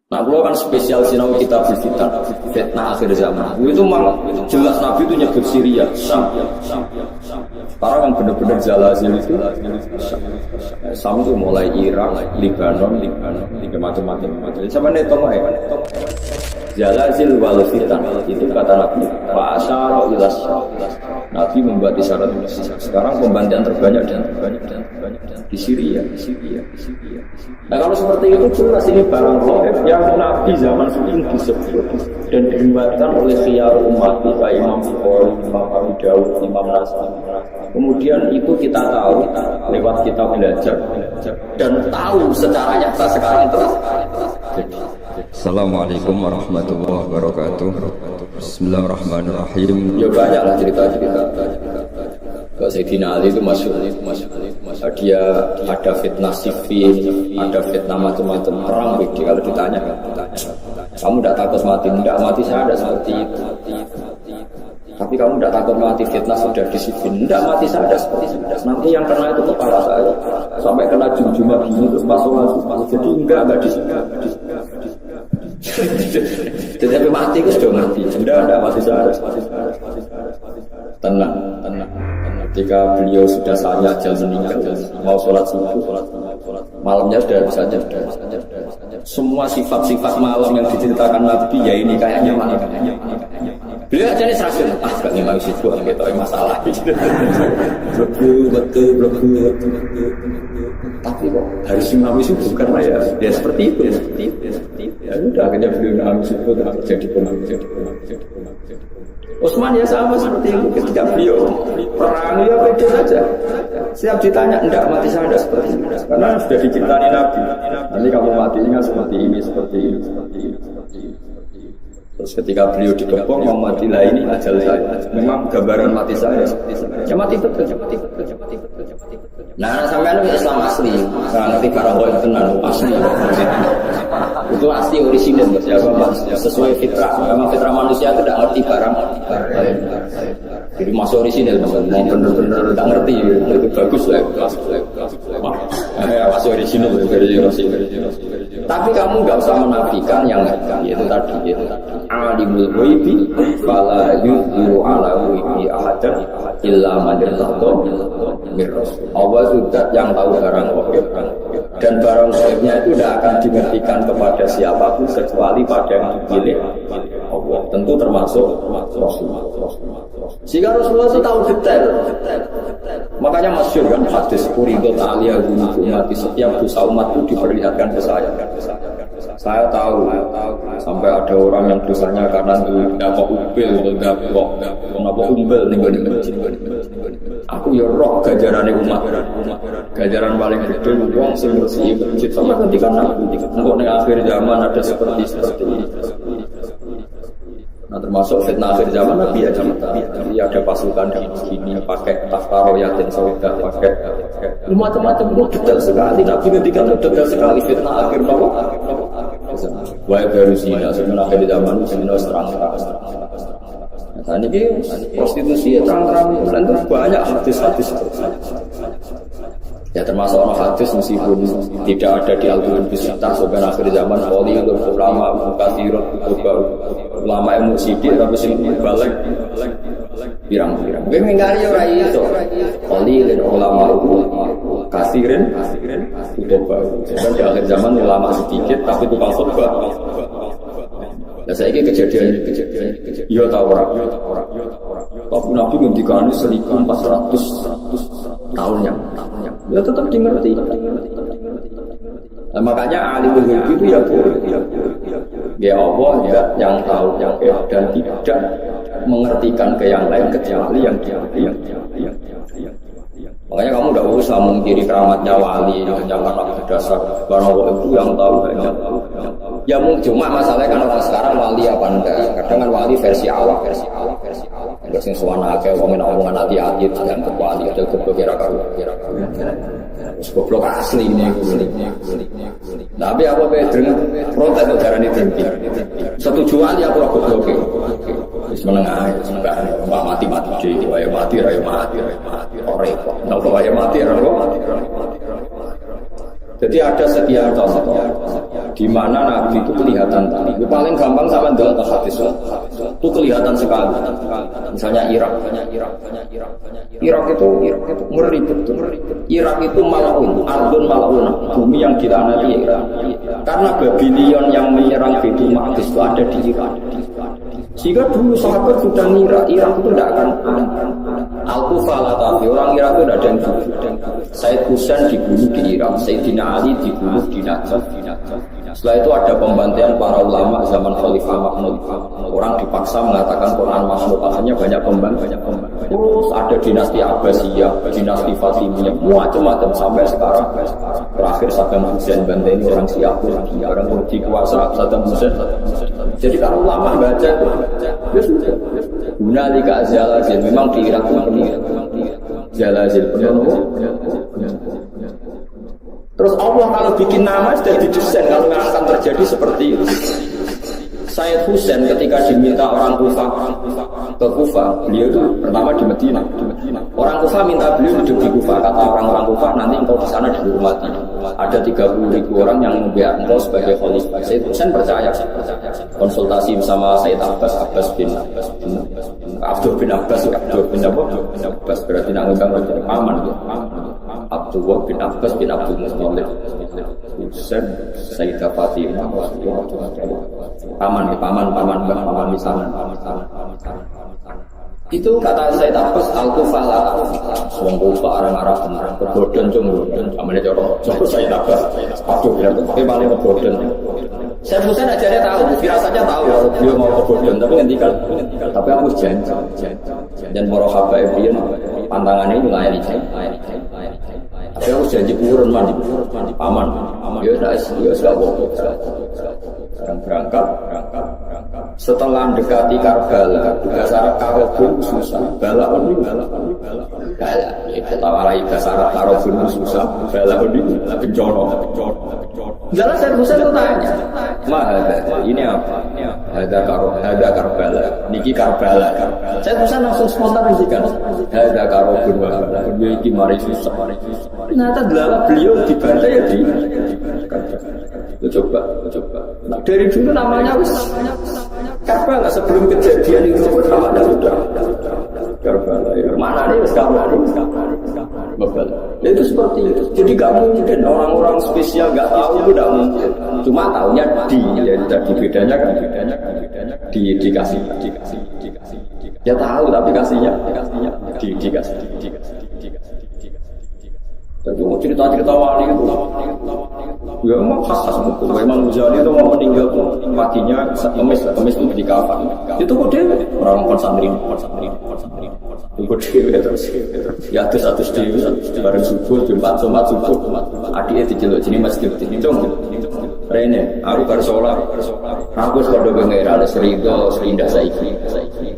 Nah, kalau kan spesial sinau kitab fitnah akhir zaman. Itu memang jelas Nabi itu nyebut Syria, Syam. Sekarang yang benar-benar zalazil itu Syam itu mulai Irak, Libanon, macam-macam. Sama nih tong ya. Zalazil wal fitan itu kata Nabi. Fa asyara ila Syam. Nabi membuat isyarat. Sekarang pembantian terbanyak di Syria. Nah, kalau seperti itu jelas ini barang gaib yang Nabi zaman sering disebut dan diriwayatkan oleh khiyar umat, Pak Imam Bukhari, Imam Abu Dawud, Imam Nasai. Kemudian itu kita tahu lewat kita belajar dan tahu secara nyata sekarang terus. Assalamualaikum warahmatullahi wabarakatuh. Bismillahirrahmanirrahim. Ya banyaklah cerita-cerita. Sayyidina Ali itu masyhur. Dia ada fitnah Siffin, ada fitnah macam-macam perang. Kalau ditanya, kamu tidak takut mati? Tidak, mati saya ada seperti itu. Tapi kamu tidak takut mati fitnah sudah di Siffin? Tidak, mati saya ada seperti itu. Nanti yang kena itu kepala saya sampai kena jum-jumah gini terus masuk. Jadi enggak di sini. Tetapi mati itu sudah mati. Tidak mati saya ada. Tenang. Ketika beliau sudah saatnya ajal meninggal, mau sholat subuh, malamnya sudah bisa saja. Semua sifat-sifat malam yang diceritakan Nabi ya ini kayaknya malam. Beliau aja nih serasi, gak nih manusia gua gitu, masalah. Betul. Tapi kok harus mengalami subuh karena ya seperti itu. Ya udah akhirnya beliau mengalami subuh dan terjadi pun. Utsman ya sama seperti itu ketika beliau perang ya beda saja. Siap ditanya, enggak mati saya ada seperti ini. Karena sudah diceritani Nabi. Nanti kamu matinya seperti ini. Terus ketika beliau dikepung mau mati lah ini ajal saya. Memang gambaran mati saya seperti ini. Ya mati betul. Nah, sampai itu Islam asli. Karena nanti barang yang tenang asli. Itu asli orisinil sesuai fitrah. Memang fitrah manusia tidak ngerti barang. Jadi masuk orisinil, benar-benar tidak ngerti. Itu bagus lah. Masuk orisinil. Tapi kamu nggak usah menafikan yang ngerti. Itu tadi. Alimul ghaibi fala yudhiru ala ghaibi ahadan illa man irtada min rasul. Allah sudah yang tahu barang ghaib dan barang ghaibnya itu tidak akan dimengertikan kepada siapapun kecuali pada yang dipilih Allah. Tentu termasuk Rasulullah. Jika Rasulullah itu tahu detail. Makanya masyhur kan hadis Qur'idot aliyah umat setiap dosa umat itu diperlihatkan ke saya. Saya tahu sampai ada orang yang dosanya karena dapat upil atau dapat umbel nih. Aku ya roh gajaran umat. Gajaran paling gede uang sing bersih berjit sama ketika Nabi. Engkau di akhir zaman ada seperti ini. Nah termasuk fitnah akhir zaman Nabi aja Jadi ada pasukan yang begini pakai taftaro yatin saudah pakai macam-macam itu detail sekali. Nabi ketika itu detail sekali fitnah akhir bawah. Wah baru zina sebenarnya akhir zaman zina terang-terang. Nah ini prostitusi terang-terang dan itu banyak hadis-hadis. Ya termasuk orang hadis meskipun tidak ada di Al-Quran Bismillah sebenarnya akhir zaman wali ulama mukasirun ulama ilmu sidik tapi sing balik pirang-pirang mengingkari ora iso wali dan ulama kasirin utobah dan di akhir zaman ulama sedikit tapi tukang khotbah. Nah saya ini kejadian ya tahu orang tapi Nabi ngendikane 1400 tahun yang ya tetap dimengerti. Nah, makanya alimul ghaib itu ya boleh. Ya Allah ya yang tahu yang dan tidak mengertikan ke yang lain kecuali yang dia. Makanya kamu tidak usah mengkiri keramatnya wali yang karena berdasar barang itu yang tahu hanya. Ya mungkin cuma masalahnya kan orang sekarang wali apa enggak? Kadang kan wali versi awal. Enggak sing suwana akeh wong nek omongan hati-hati dengan wali ada kira karo. Goblok asli ini. Tapi apa bedanya protes darah ini tinggi. Setuju wali aku goblok. Wis menengah enggak mati jadi wae mati. Ora repot. Nek wae mati ora. Jadi ada sekian contoh di mana Nabi itu kelihatan tadi. Itu paling gampang sama dalam hadis itu kelihatan sekali. Misalnya Irak itu ngeri betul. Irak itu mal'un, ardun mal'un, bumi yang dilaknati Irak. Karena Babylon yang menyerang Baitul Maqdis itu ada di Irak. Sehingga dulu sahabat sudah ngira Irak itu tidak akan Al-Kufah lah, tapi orang Irak itu tidak ada yang bunuh. Said Husain dibunuh di Irak, Sayyidina Ali dibunuh di Najaf. Setelah itu ada pembantaian para ulama zaman Khalifah Mahmud. Orang dipaksa mengatakan Quran makhluk, akhirnya banyak pembantaian. Terus ada dinasti Abbasiyah, dinasti Fatimiyah, macam-macam sampai sekarang. Terakhir Saddam Hussein bantai orang Syiah, orang Turki kuasa Saddam Hussein. Jadi kalau ulama baca itu, ya sudah. Hunalika zalazil, memang di Irak itu penuh zalazil penuh. Terus Allah kalau bikin nama sudah didesain kalau akan terjadi seperti itu. Sayyid Husain ketika diminta orang Kufah ke Kufah, beliau itu pertama di Madinah. Orang Kufah minta beliau hidup di Kufah. Kata orang-orang Kufah, nanti engkau di sana dihormati. Ada 30.000 orang yang membiarkan engkau sebagai khalifah. Sayyid Husain percaya. Konsultasi bersama Sayyid Abbas bin Abdul bin Abbas berarti nak ngundang paman gitu. Abdullah bin Abbas bin Abdul Muttalib, Husain, Sayyidah Fatimah, paman di sana. Itu kata Sayyid Abbas Al-Kufah lah, wong Kufah orang Arab beneran kebodohan amane cara Sayyid Abbas. Aduh, tapi paling kebodohan. Saya Husain ajarnya tahu, firasatnya tahu kalau beliau mau kebodohan, tapi ngendikan, tapi aku janji. Dan para habaib dia pantangannya itu lain. Tapi aku janji urun mandi paman. Ya sudah sekarang berangkat. Setelah mendekati Karbala, dasar Karobun susah. Bala. Kita tawarai dasar Karobun susah. Bala bencana. Jalan saya Husain itu tanya, ini apa? Ada Karbala. Niki Karbala. Saya Husain langsung spontan kan. Ada Karobun. Niki mari susah. Ternyata beliau dibantai ya di coba. Nah, dari dulu namanya Karbala sebelum kejadian itu namanya sudah Karbala. Mana nih Karbala? Itu seperti itu. Jadi gak mungkin orang-orang spesial gak tahu itu gak mungkin. Cuma tahunya tadi bedanya kan dikasih. Ya tahu tapi kasihnya dikasih. Tentu cerita-cerita wali itu ya memang khas betul. Memang Ghazali itu mau meninggal matinya kemis itu di kafan. Itu kok dia orang konsantri. Itu dia terus ya satu bareng subuh Jumat subuh adiknya diceluk sini masjid ini dong. Rene, aku baru sholat. Aku sudah dengar ada serindah saiki.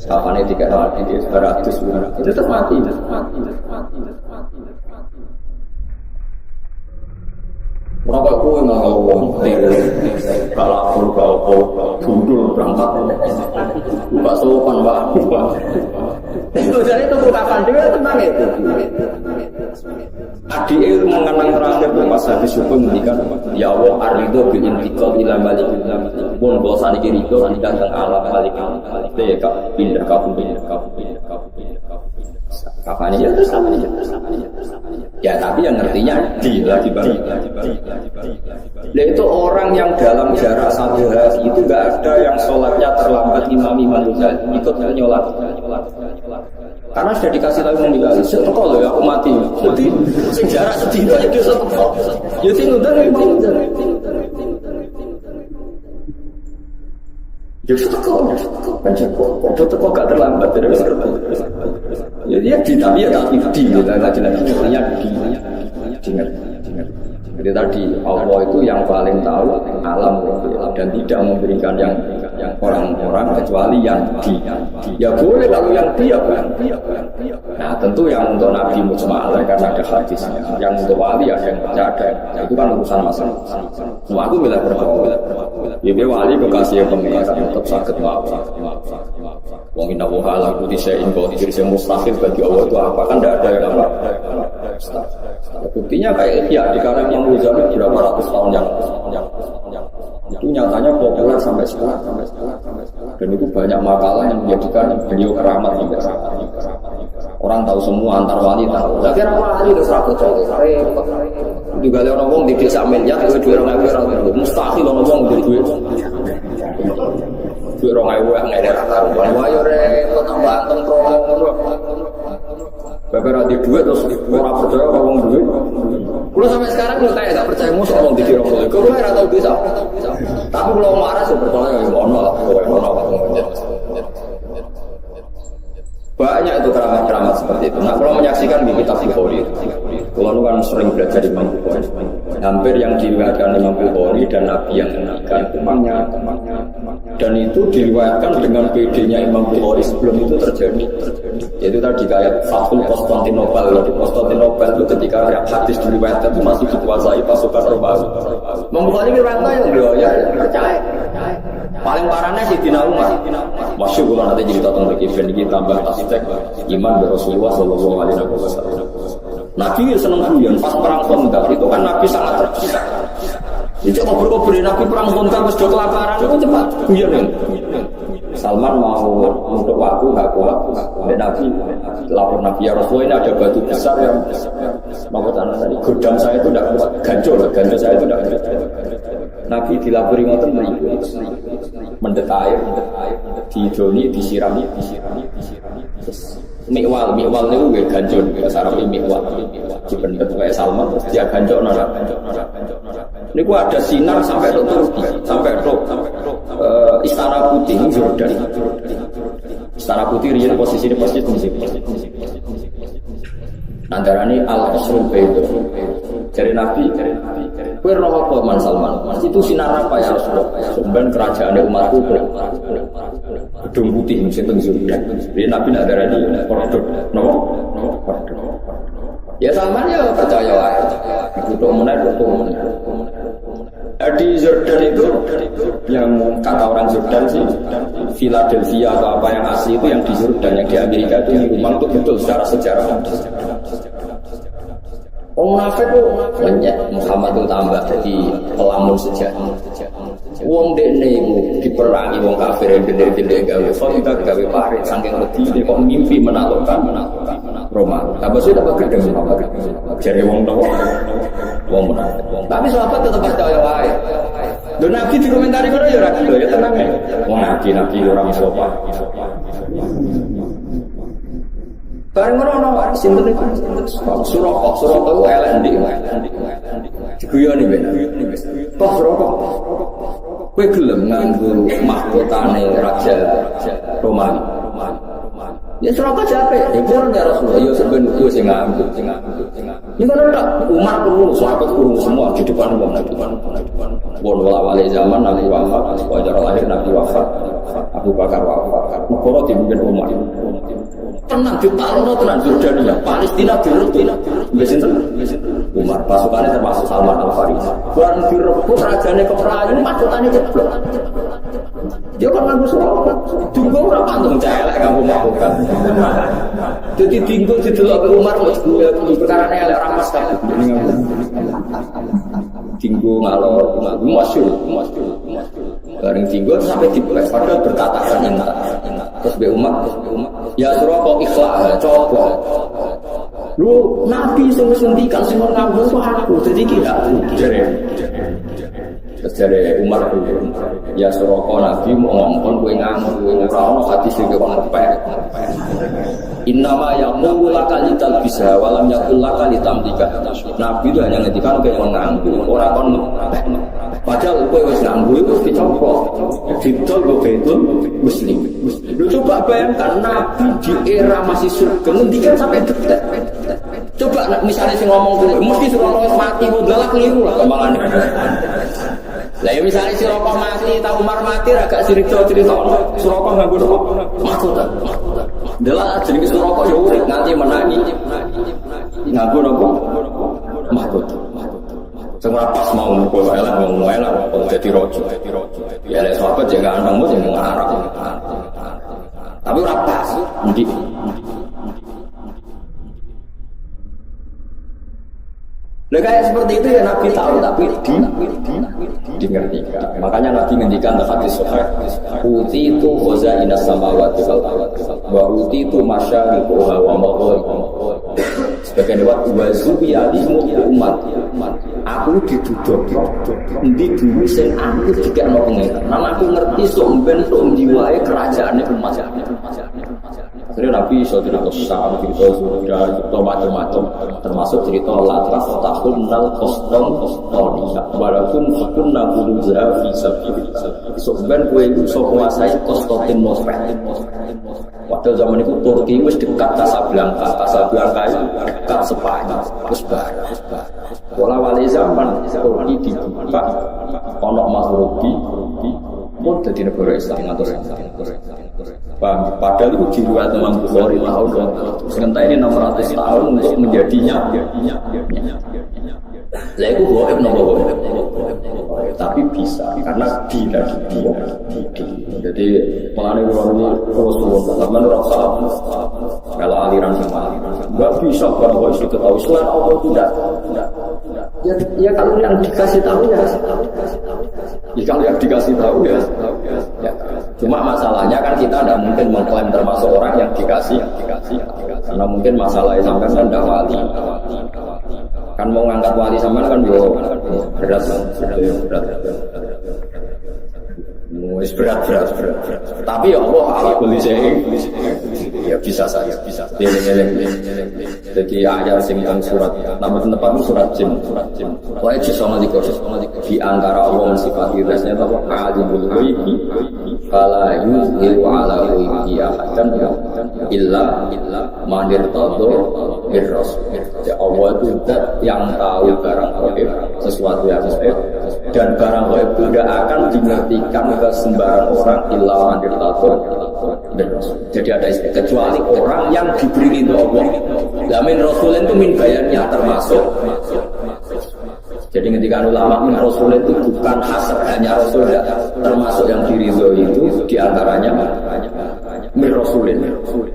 Kapannya 300 itu tetap mati. Kenapa aku nggak ngomong kalau gundul berangkat buka sopan pak itu jadi itu kapan dia tentang itu adik itu mengenang terakhir pas habis syukur mendikan ya Allah arido bil intiqal ila malik pun bosan kiri itu tidak dengan alam malik itu ya kak pindah kapan kapannya ya terus namanya ya tapi yang ngertinya lagi balik. Nah itu orang yang dalam jarak satu hari itu nggak ada yang sholatnya terlambat imam ikut nyolat karena sudah dikasih tahu meninggal seteko loh ya aku mati jadi sejarah sedih aja dia seteko jadi udah imam ya seteko kan seteko gak terlambat terus jadi ya tapi ya di lagi jadi tadi Allah itu yang paling tahu alam dan tidak memberikan yang orang-orang kecuali yang ya boleh kalau yang dia kan. Nah tentu yang untuk Nabi mujma'al karena ada hadisnya, yang untuk wali ada yang ada itu kan urusan masalah. Semua aku bila berdoa ya wali kekasih pengiran tetap sakit maaf. Wong inna wa ala kulli syai'in qadir yang mustahil bagi Allah itu apa kan tidak ada yang apa. Buktinya kayak ya di kalangan Imam Ghazali berapa ratus tahun yang Itu nyatanya populer sampai sekarang. Dan itu banyak makalah yang menjadikan beliau keramat sampai sekarang. Orang tahu semua antar wanita. Saya kira wali itu seraput repot. Juga ada orang di desa miliar, dua orang itu mustahil orang di duit. Dua orang itu yang ada rata. Wah yo repot tambah anteng promo. Beberapa di duit terus orang percaya orang duit. Kalau sampai sekarang kalau kayak tak percaya musuh orang di kira kira. Kalau saya tahu bisa. Tapi kalau marah saya percaya ya ono lah. Banyak itu keramat-keramat seperti itu. Nah, kalau menyaksikan di kitab Bukhari, kalau kan sering belajar di Imam Bukhari, hampir yang diriwayatkan Imam Bukhari dan Nabi yang mengikat temannya. Dan itu diriwayatkan dengan PD-nya Imam Bukhari sebelum itu terjadi. Yaitu tadi kayak Fathul Konstantinopel. Di Konstantinopel itu ketika hadis diriwayatkan itu masih dikuasai pasukan Romawi. Imam Bukhari riwayatnya yang beliau ya percaya. Paling parahnya Sayyidina Umar. Masyhur kalau nanti cerita tentang event ini tambah tasdek iman Rasulullah sallallahu alaihi wasallam. Nabi seneng guyon pas perang Khandaq itu kan Nabi sangat tergesa. Itu ngobrol-ngobrol Nabi perang Khandaq wis do kelaparan itu cepat guyon. Salman mau untuk waktu enggak kuat. Nabi lapor Nabi ya Rasulullah ini ada batu besar yang mau tanah tadi godam saya itu enggak kuat. Gancol saya itu enggak kuat. Nabi dilapori ngoten mriku. Mendet air, didoni, disirami. Mikwal niku nggih gancur, bahasa Arab mikwal. Dipendet kayak Salman terus dia gancur nara. Niku ada sinar sampai ke Turki, sampai ke Istana Putih Jordan. Istana Putih riyen posisine persis di sini. Nandarane Al-Qasrul Baitur. Dari Nabi, kowe roh apa Man Salman? Itu sinar apa ya Rasulullah? Sampeyan kerajaan umatku gedung putih sing teng Jordan. Jadi Nabi nak darani koridor, napa? Ya Salman ya percaya wae. Dikutuk meneh. Di Jordan itu yang kata orang Jordan sih Philadelphia atau apa yang asli itu yang di Jordan, yang di Amerika itu memang betul secara sejarah. Orang munafik itu banyak Muhammad itu tambah jadi pelamun sejarah. Wong dekne iku diperangi wong kafir yang gede-gede gawe kita gawe parit saking wedi kok mimpi menaklukkan Roma. Apa sih dapat gedhe Muhammad. Jare wong tua wong munafik. Tapi sahabat tetap percaya wae. Lho Nabi dikomentari ngono ya ora gitu ya tenang ya. Wong nabi ora sopan. Bareng ngono sinten iki Suraka elek ndik diguyoni ben. Toh Suraka kowe gelem nganggo mahkotane raja Romawi. Ya Suraka jape, ya pun ya Rasulullah, ya sebenarnya gue sing nganggo. Ini kan ada Umar turun, sahabat turun semua di depan umum, Bon wala zaman Nabi wafat, wajar lahir Nabi wafat, Abu Bakar wafat, negara dipimpin Umar. Tenang ditaruh tenang Jordania, Palestina direbut, biasanya Umar pasukannya termasuk Salman Al Farisi. Barang direbut rajane keperayaan, mahkotane jeblok. Dia kan nganggo Suraka, dinggo ora pantung celek nganggo mahkota. Jadi dinggo didelok ke Umar kok perkarane elek ora pas kabeh. Dinggo ngalor masyhur. Bareng dinggo sampai dipres padahal bertatakan intak. Terus be Umar, ya Suraka ikhlas coba. Lu Nabi sing wis ngendikan sing ora nganggo aku dadi kira. Terus dari Umar ya Suraka Nabi mau ngomong kowe nganggo ora ono hadis sing kok ngepek. Innama yaqulu laqalital bisa walam yaqul laqalitam tiga. Nabi itu hanya ngendikan kowe nganggo ora kon ngepek. Padahal kowe wis nganggo iku dicopot. Didol go betul muslim. Lu coba bayangkan Nabi di era masih surga ngendikan sampai detik. Coba misalnya sing ngomong kowe mesti Suraka mati modal keliru lah kemangane. Lah ya misalnya si Suraka mati, tak Umar mati, agak cerita Suraka nganggo mahkota. Delah jenenge Suraka ya urip nganti menangi. Nganggo napa? Mahkota. Sing ora pas mau kok elek kok dadi raja. Ya lek sahabat jeneng antengmu jeneng Arab. Tapi ora pas. Ndi Lah kayak seperti itu ya Nabi tahu tapi Dimengertikan. Makanya Nabi ngendikan dalam hadis sahih, "Uti itu khaza'inas samawati wal ardi, wa uti itu masyariquha wa magharibuha." Sebagian lewat wazubi alimu umat. Aku diduduk endi dulu sing aku dikekno pengen. Nang aku ngerti sok ben sok diwae kerajaane umat. Jadi Nabi iso cerita Syam, cerita Sudan, cerita macam-macam, termasuk cerita Latras, Tahun, Nal, Kostom, Kostoni. Walaupun kunna buluza fi sabilillah. Sebenarnya gue itu so menguasai Konstantinopel. Padahal zaman itu Turki wis dekat Casablanca itu dekat Spanyol, wis bareng. Pola wali zaman Turki dibuka, ono Maghribi, pun jadi negara Islam atau padahal itu dibuat Imam Bukhari tahun sementara ini 600 tahun untuk menjadinya. Lah itu goib nopo tapi bisa karena tidak di. Jadi melane orang terus zaman rasa kalau aliran sama enggak bisa kalau itu tahu selain Allah tidak. Ya kalau yang dikasih tahu ya. Ya kalau yang dikasih tahu ya. Cuma masalahnya kan kita tidak mungkin mengklaim termasuk orang yang dikasih. Karena mungkin masalahnya sampai kan tidak wali. Kan mau ngangkat wali sampean kan yo berat. Berat. Tapi ya Allah ala kulli syai'in ya bisa saja. Jadi ayat sing teng surat nama tempat surat jin. Wae jisana di antara Allah sifat irasnya apa alimul ghaibi fala yuzhiru ala ghaibi ahadan illa man irtada bir rasul. Ya Allah itu yang tahu barang gaib, sesuatu yang gaib dan barang gaib itu tidak akan dimengertikan ke sembarang orang illa man irtada bir rasul. Jadi ada istilah kecuali orang yang diberi ridho Allah. Min rasulin itu min bayannya termasuk. Jadi ketika ulama min rasul itu bukan hasr hanya rasul ya, termasuk yang diridhoi itu diantaranya min rasulin.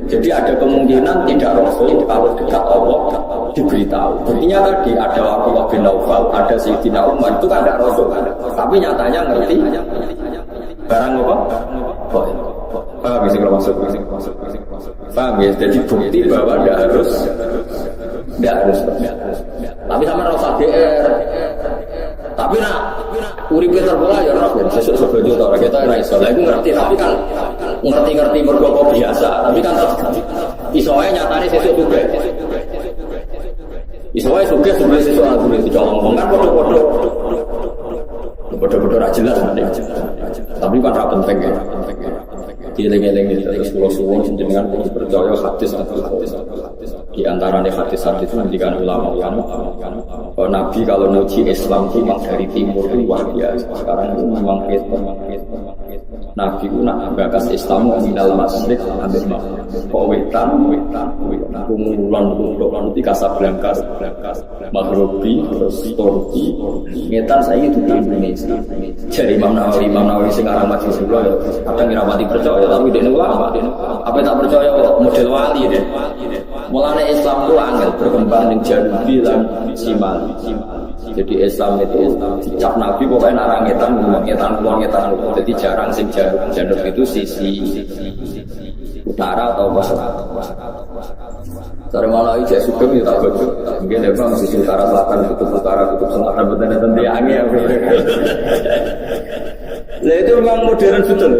Jadi ada kemungkinan tidak rasul kalau dekat Allah diberitahu. Buktinya tadi ada Abdullah bin Naufal, ada Sayyidina Umar itu kan ada rasul, tapi nyatanya ngerti barang apa? Paham ya kalau masuk. Paham ya, jadi bukti bahwa tidak harus. Tapi sama rasa GR. Tapi uripe terbola ya ora ben sesuk sebojo ta ora kita ora iso. Lah iku ngerti tapi kan ngerti mergo biasa. Tapi kan iso ae nyatane sesuk juga. Iso ae sugih sesuk aku dicolong kan padha-padha ra jelas. Tapi kan ra penting ya. Geleng-geleng itu terus suwun jenengan kudu percaya hadis. Di antaranya hadis-hadis itu mendikan ulama-ulama Nabi kalau muji Islam itu memang dari timur itu luar biasa. Sekarang itu memang Nabi itu nak bakas Islam minal masrik ambil wetan kumulan di Casablanca Maghribi terus Turki ngetan saya itu di Indonesia. Jadi Imam Nawawi sekarang masih juga ya kadang ngiramati percaya tapi dia ulama apa tak percaya model wali deh. Mulanya Islam itu angel berkembang di Janubi dan Simali. Jadi Islam itu dicap Nabi pokoknya narangetan ngetan. Jadi jarang sing Janub itu sisi utara atau barat. Dari mana aja Sugeng ya tak betul. Mungkin memang sisi utara selatan, kutub selatan betul-betul diangin. Nah itu memang modern betul.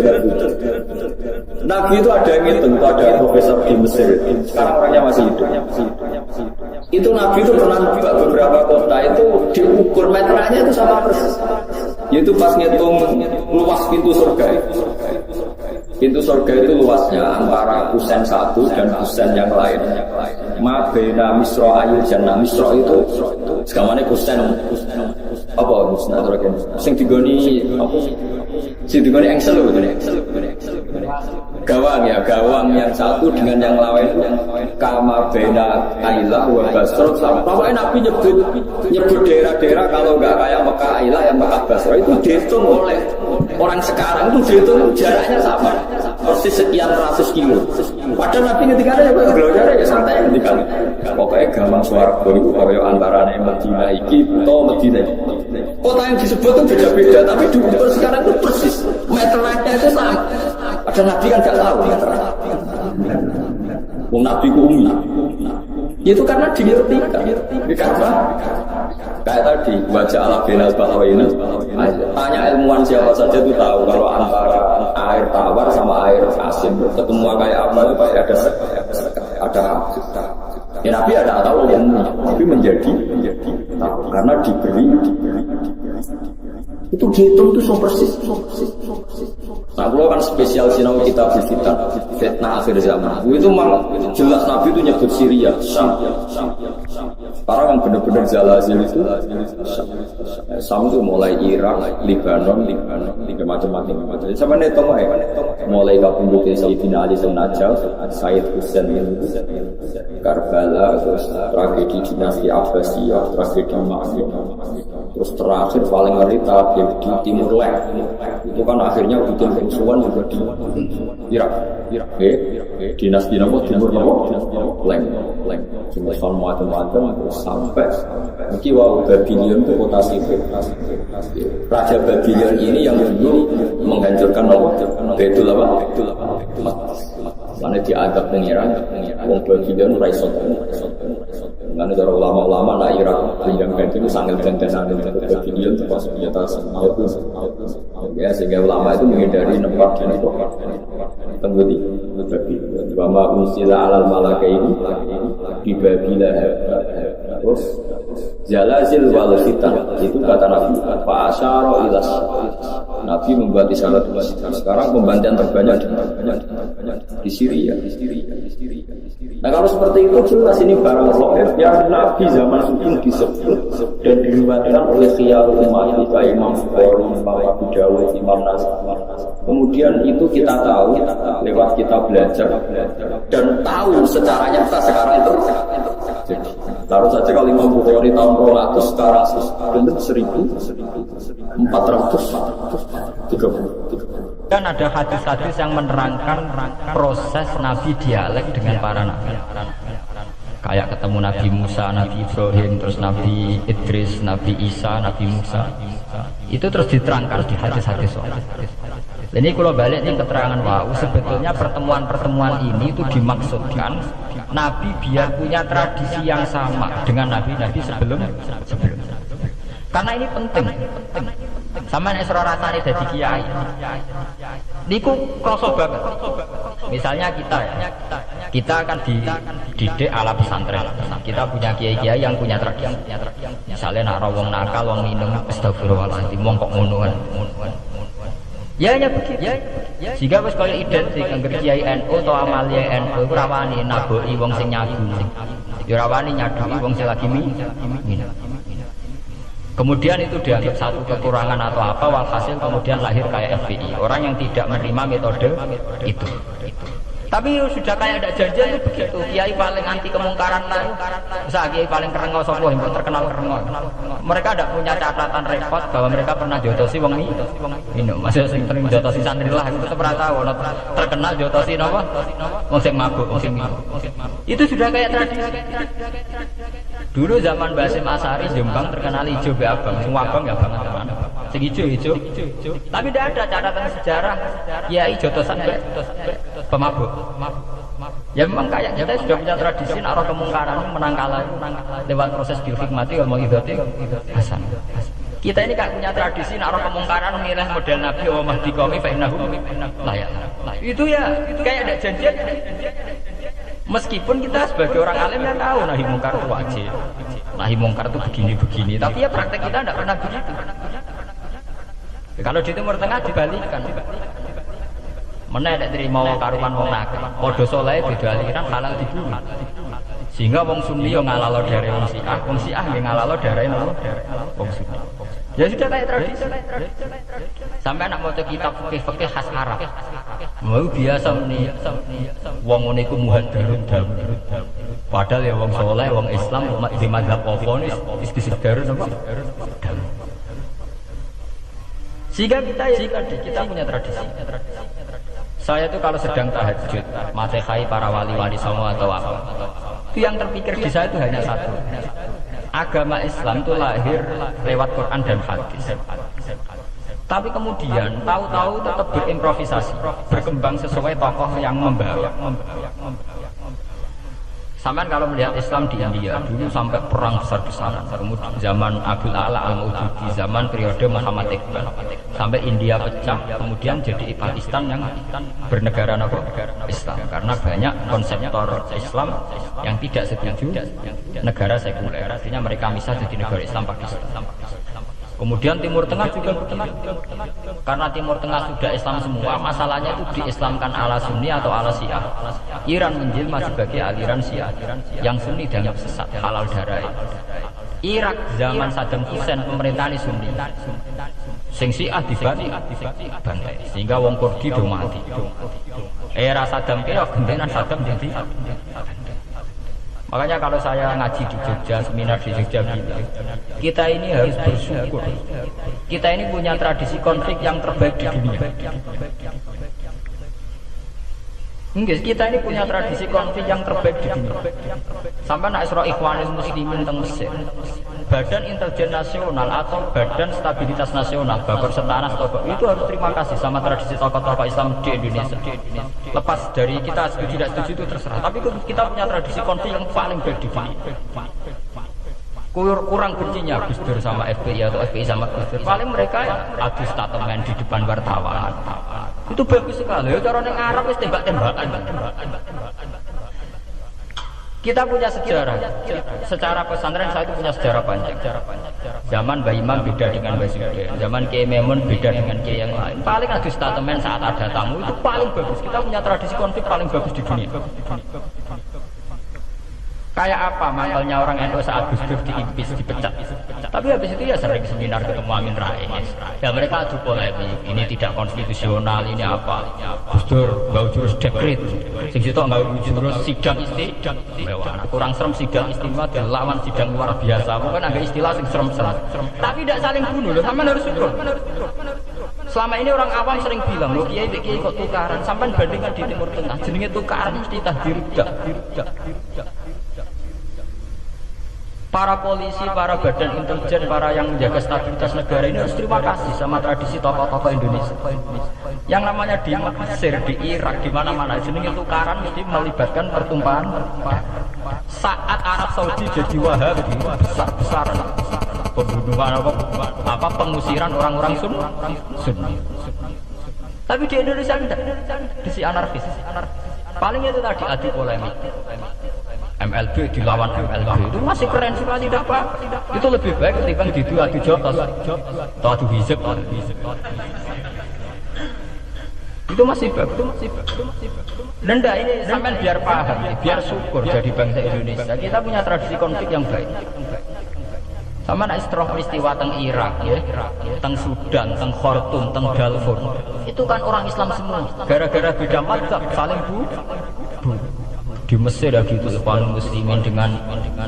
Nabi itu ada yang ngitung, itu ada profesor di Mesir. Sekarang orangnya masih hidup. Itu Nabi itu pernah buka beberapa kota itu diukur meternya itu sama persis. Yaitu pas ngitung luas pintu surga. Pintu surga itu luasnya antara kusen satu dan kusen yang lain. Mabena Misro Ayu Jannah Misro itu segamane kusen apa musnah terus sing digoni apa sing digoni engsel lho gawang yang satu dengan yang lain kama bena Ailah wa Basra. Pokoknya Nabi nyebut daerah-daerah kalau enggak kayak Mekah Ailah yang Mekah Basra itu dihitung oleh orang sekarang itu dihitung jaraknya sama persis sekian ratus kilo. Padahal Nabi ketika ada yang belajar ya santai ketika pokoknya gampang suara itu kalau antara Medina iki to Medina Kota yang disebut itu beda-beda, tapi diukur sekarang itu persis. Meterannya itu sama. Ada nabi kan nggak tahu meterannya. Nabi ku umi. Itu karena dimengertikan. Karena kayak tadi baca ala binal bahwaina. Tanya ilmuwan siapa saja itu tahu kalau antara air tawar sama air asin ketemu kayak apa itu pasti ada. Ya Nabi ada tahu ilmu, tapi menjadi tahu karena diberi. Itu dihitung itu so persis. Nah, kalau kan spesial sinau kitab fitnah akhir zaman. Itu memang jelas Nabi itu nyebut Syria, Syam. Sekarang yang benar-benar zalazil itu Syam itu mulai Irak, Libanon, macam-macam. Sama neto mulai kabundut Sayyidina Ali bin Najaf, Sayyid Husain bin Karbala, terus tragedi dinasti Abbasiyah, tragedi Ma'mun. Terus terakhir paling ngeri di Timur Leste. Itu kan akhirnya bikin kerusuhan juga di Irak. Dinasti nama Timur Leste. Cuma macam-macam terus sampai mungkin Babylon itu kota sipil. Raja Babylon ini yang dulu menghancurkan Baitul Mana dianggap pengiran wong Babylon raison. Karena para ulama-ulama nak Irak yang itu sangat dan Babylon termasuk senjata ya sehingga ulama itu menghindari tempat ini tenggudi wama unsila alal malakaini di Babila. Terus zalazil wal fitan itu kata Nabi fa asyara ila Nabi membuat isyarat. Sekarang pembantian terbanyak di Syria. Nah kalau seperti itu jelas ini barang gaib yang Nabi zaman itu disebut dan diriwayatkan oleh khiyarul ummah kayak Imam Bukhari, Imam Abu Dawud, Imam Nasai. Kemudian itu kita tahu lewat kita belajar dan tahu secara nyata sekarang itu. Jadi, taruh saja kalau Imam Bukhari tahun 200 sekarang bentuk 1430. Dan ada hadis-hadis yang menerangkan proses Nabi dialek dengan para nabi. Kayak ketemu Nabi Musa, Nabi Ibrahim, terus Nabi Idris, Nabi Isa, Nabi Musa. Itu terus diterangkan di hadis-hadis. Ini kalau balik ini keterangan sebetulnya pertemuan-pertemuan ini itu dimaksudkan Nabi biar punya tradisi yang sama dengan Nabi-Nabi sebelum. Karena ini penting. Sama nek sira rasane dadi kiai. Niku krasa banget. Misalnya kita akan dididik ala pesantren. Kita punya kiai-kiai yang punya tradisi. Misalnya nak wong nakal, wong minum astagfirullahaladzim, wong kok ngono kan. Ya begitu. Jika wis kaya identik angger kiai NU atau amalia NU ora wani naboki wong sing nyagu. Ya ora wani nyaduki wong sing lagi minum. Kemudian itu dianggap satu kekurangan atau apa, walhasil kemudian lahir kayak FPI, orang yang tidak menerima metode itu. Tapi sudah kayak ada janjian itu begitu. Kiai paling anti kemungkaran lah. Misal kiai paling kerengo sopo yang terkenal kerengo. Mereka tidak punya catatan rekod bahwa mereka pernah jotosi wong minum. Masih sering jotosi santri lah. Itu pernah tahu. Terkenal jotosi apa? Wong sing mabuk, wong sing minum. Itu sudah kayak tradisi. Dulu zaman Basim Asari Jombang terkenal hijau be abang, semua abang ya banget mana. Sing hijau. Tapi tidak ada catatan sejarah kiai jotosan pemabuk. Ya memang kayak kita sudah punya tradisi naruh kemungkaran menangkala lewat proses bil hikmati wal mau'izati hasan. Kita ini kan punya tradisi naruh kemungkaran milih model Nabi wa mahdi qaumi fa innahu layak. Itu ya kayak ada janjian. Meskipun kita sebagai orang alim yang tahu nahi mungkar itu wajib, nahi mungkar itu begini-begini, tapi ya praktek kita tidak pernah begitu. Kalau di Timur Tengah dibalikan, mana ada terima karuan wong nakal, podo soleh didalikan halal dibunuh, sehingga wong Sunni yang ngalalo dari wong Syiah yang ngalalo dari wong Sunni. Ya sudah kayak tradisi. Sampai anak mau kitab fikih khas Arab. Mau biasa nih, wong ngene iku muhadirun dam. Padahal ya wong soleh, wong Islam, di mazhab apa wis disedar napa? Sehingga kita punya tradisi. Saya itu kalau sedang tahajud, Fatihah para wali-wali songo atau apa, itu yang terpikir di saya itu hanya satu. agama Islam itu lahir lewat Quran dan hadis. Tapi kemudian tahu-tahu tetap berimprovisasi, berkembang sesuai tokoh yang membawa. Sampai kalau melihat Islam di India dulu sampai perang besar-besaran, kemudian zaman Abdul Ala Al-Maududi, zaman periode Muhammad Iqbal, sampai India pecah, kemudian jadi Pakistan yang bernegara Islam, karena banyak konseptor Islam yang tidak setuju negara sekuler, artinya mereka misah jadi negara Islam Pakistan. Kemudian Timur Tengah juga begitu, karena Timur Tengah sudah Islam semua, masalahnya itu diislamkan ala Sunni atau ala Syiah. Iran menjelma sebagai aliran Syiah, yang Sunni dianggap sesat, halal darah. Irak zaman Saddam Hussein pemerintahan Sunni, sing Syiah dibantai, sehingga wong Kurdi do mati. Era Saddam kira gentenan Saddam jadi. Makanya kalau saya ngaji di Jogja, seminar di Jogja bilang, kita ini harus bersyukur. Kita ini punya tradisi konflik yang terbaik di dunia. Enggak, kita ini punya tradisi konflik yang terbaik di dunia. Sampai nak Isra Ikhwanul Muslimin teng Mesir, Badan Intelijen Nasional atau Badan Stabilitas Nasional, Bapak Sentanas tokoh itu harus terima kasih sama tradisi tokoh-tokoh Islam di Indonesia. Lepas dari kita setuju tidak setuju itu terserah, tapi kita punya tradisi konflik yang paling baik di dunia. Kurang bencinya Gus Dur sama FPI atau FPI sama Gus Dur, paling mereka adu statement di depan wartawan. Itu bagus sekali. Ya cara ning Arab wis tembak-tembakan. Kita punya sejarah. Secara pesantren saya itu punya sejarah panjang. Zaman Mbah Imam beda dengan Mbah Sugeng, zaman Kiai Memun beda dengan Kiai yang lain. Paling adu statement saat ada tamu itu paling bagus. Kita punya tradisi konflik paling bagus di dunia. Kayak apa manggilnya orang NU saat Gus Dur diimpis, dipecat. Tapi habis itu ya sering seminar ketemu Amin Rais. Ya mereka adu polemik, ini tidak konstitusional, ini apa. Gus Dur enggak jurus dekret. Sing situ enggak jurus sidang istimewa. Kurang serem sidang istimewa lawan sidang luar biasa. Bukan agak istilah sing serem-serem. Tapi tidak saling bunuh loh, sampean harus syukur. Selama ini orang awam sering bilang, loh kiai kok tukaran, sampean bandingkan di Timur Tengah, jenenge tukaran mesti tahdirdak. Para polisi, para badan intelijen, para yang menjaga stabilitas negara ini harus terima kasih sama tradisi tokoh-tokoh Indonesia. Yang namanya di Mesir, di Irak, di mana-mana jenenge tukaran mesti melibatkan pertumpahan. Saat Arab Saudi jadi Wahabi, besar-besaran pembunuhan apa pengusiran orang-orang Sunni. Tapi di Indonesia tidak, di anarkis. Paling itu tadi adu polemik. MLB dilawan MLB itu masih keren sekali dapat. Itu lebih baik ketimbang adu jotos atau adu hizib. Itu masih bagus. Nenda ini sampean biar paham, biar syukur jadi bangsa Indonesia. Kita punya tradisi konflik yang baik. Sama nak istroh peristiwa teng Irak ya, teng Sudan, teng Khartoum, teng Darfur. Itu kan orang Islam semua. Gara-gara beda mazhab saling bunuh. Di Mesir ya gitu, Ikhwanul Muslimin dengan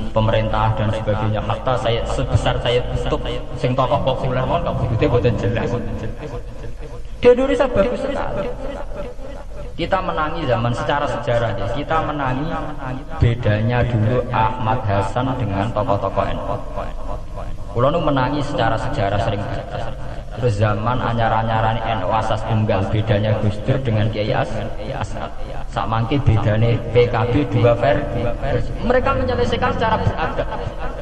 pemerintah dan sebagainya. Hatta saya sebesar saya tutup sing tokoh populer mon kabudute boten jelas. Di Indonesia bagus sekali. Kita menangi zaman secara sejarah ya. Kita menangi bedanya dulu Ahmad Hasan dengan tokoh-tokoh NU. Kulo nu menangi secara sejarah sering baca. Terus zaman anyar-anyaran NU asas tunggal, bedanya Gus Dur dengan Kiai Asad. Sak mangke bedane PKB dua versi. Mereka menyelesaikan secara beradab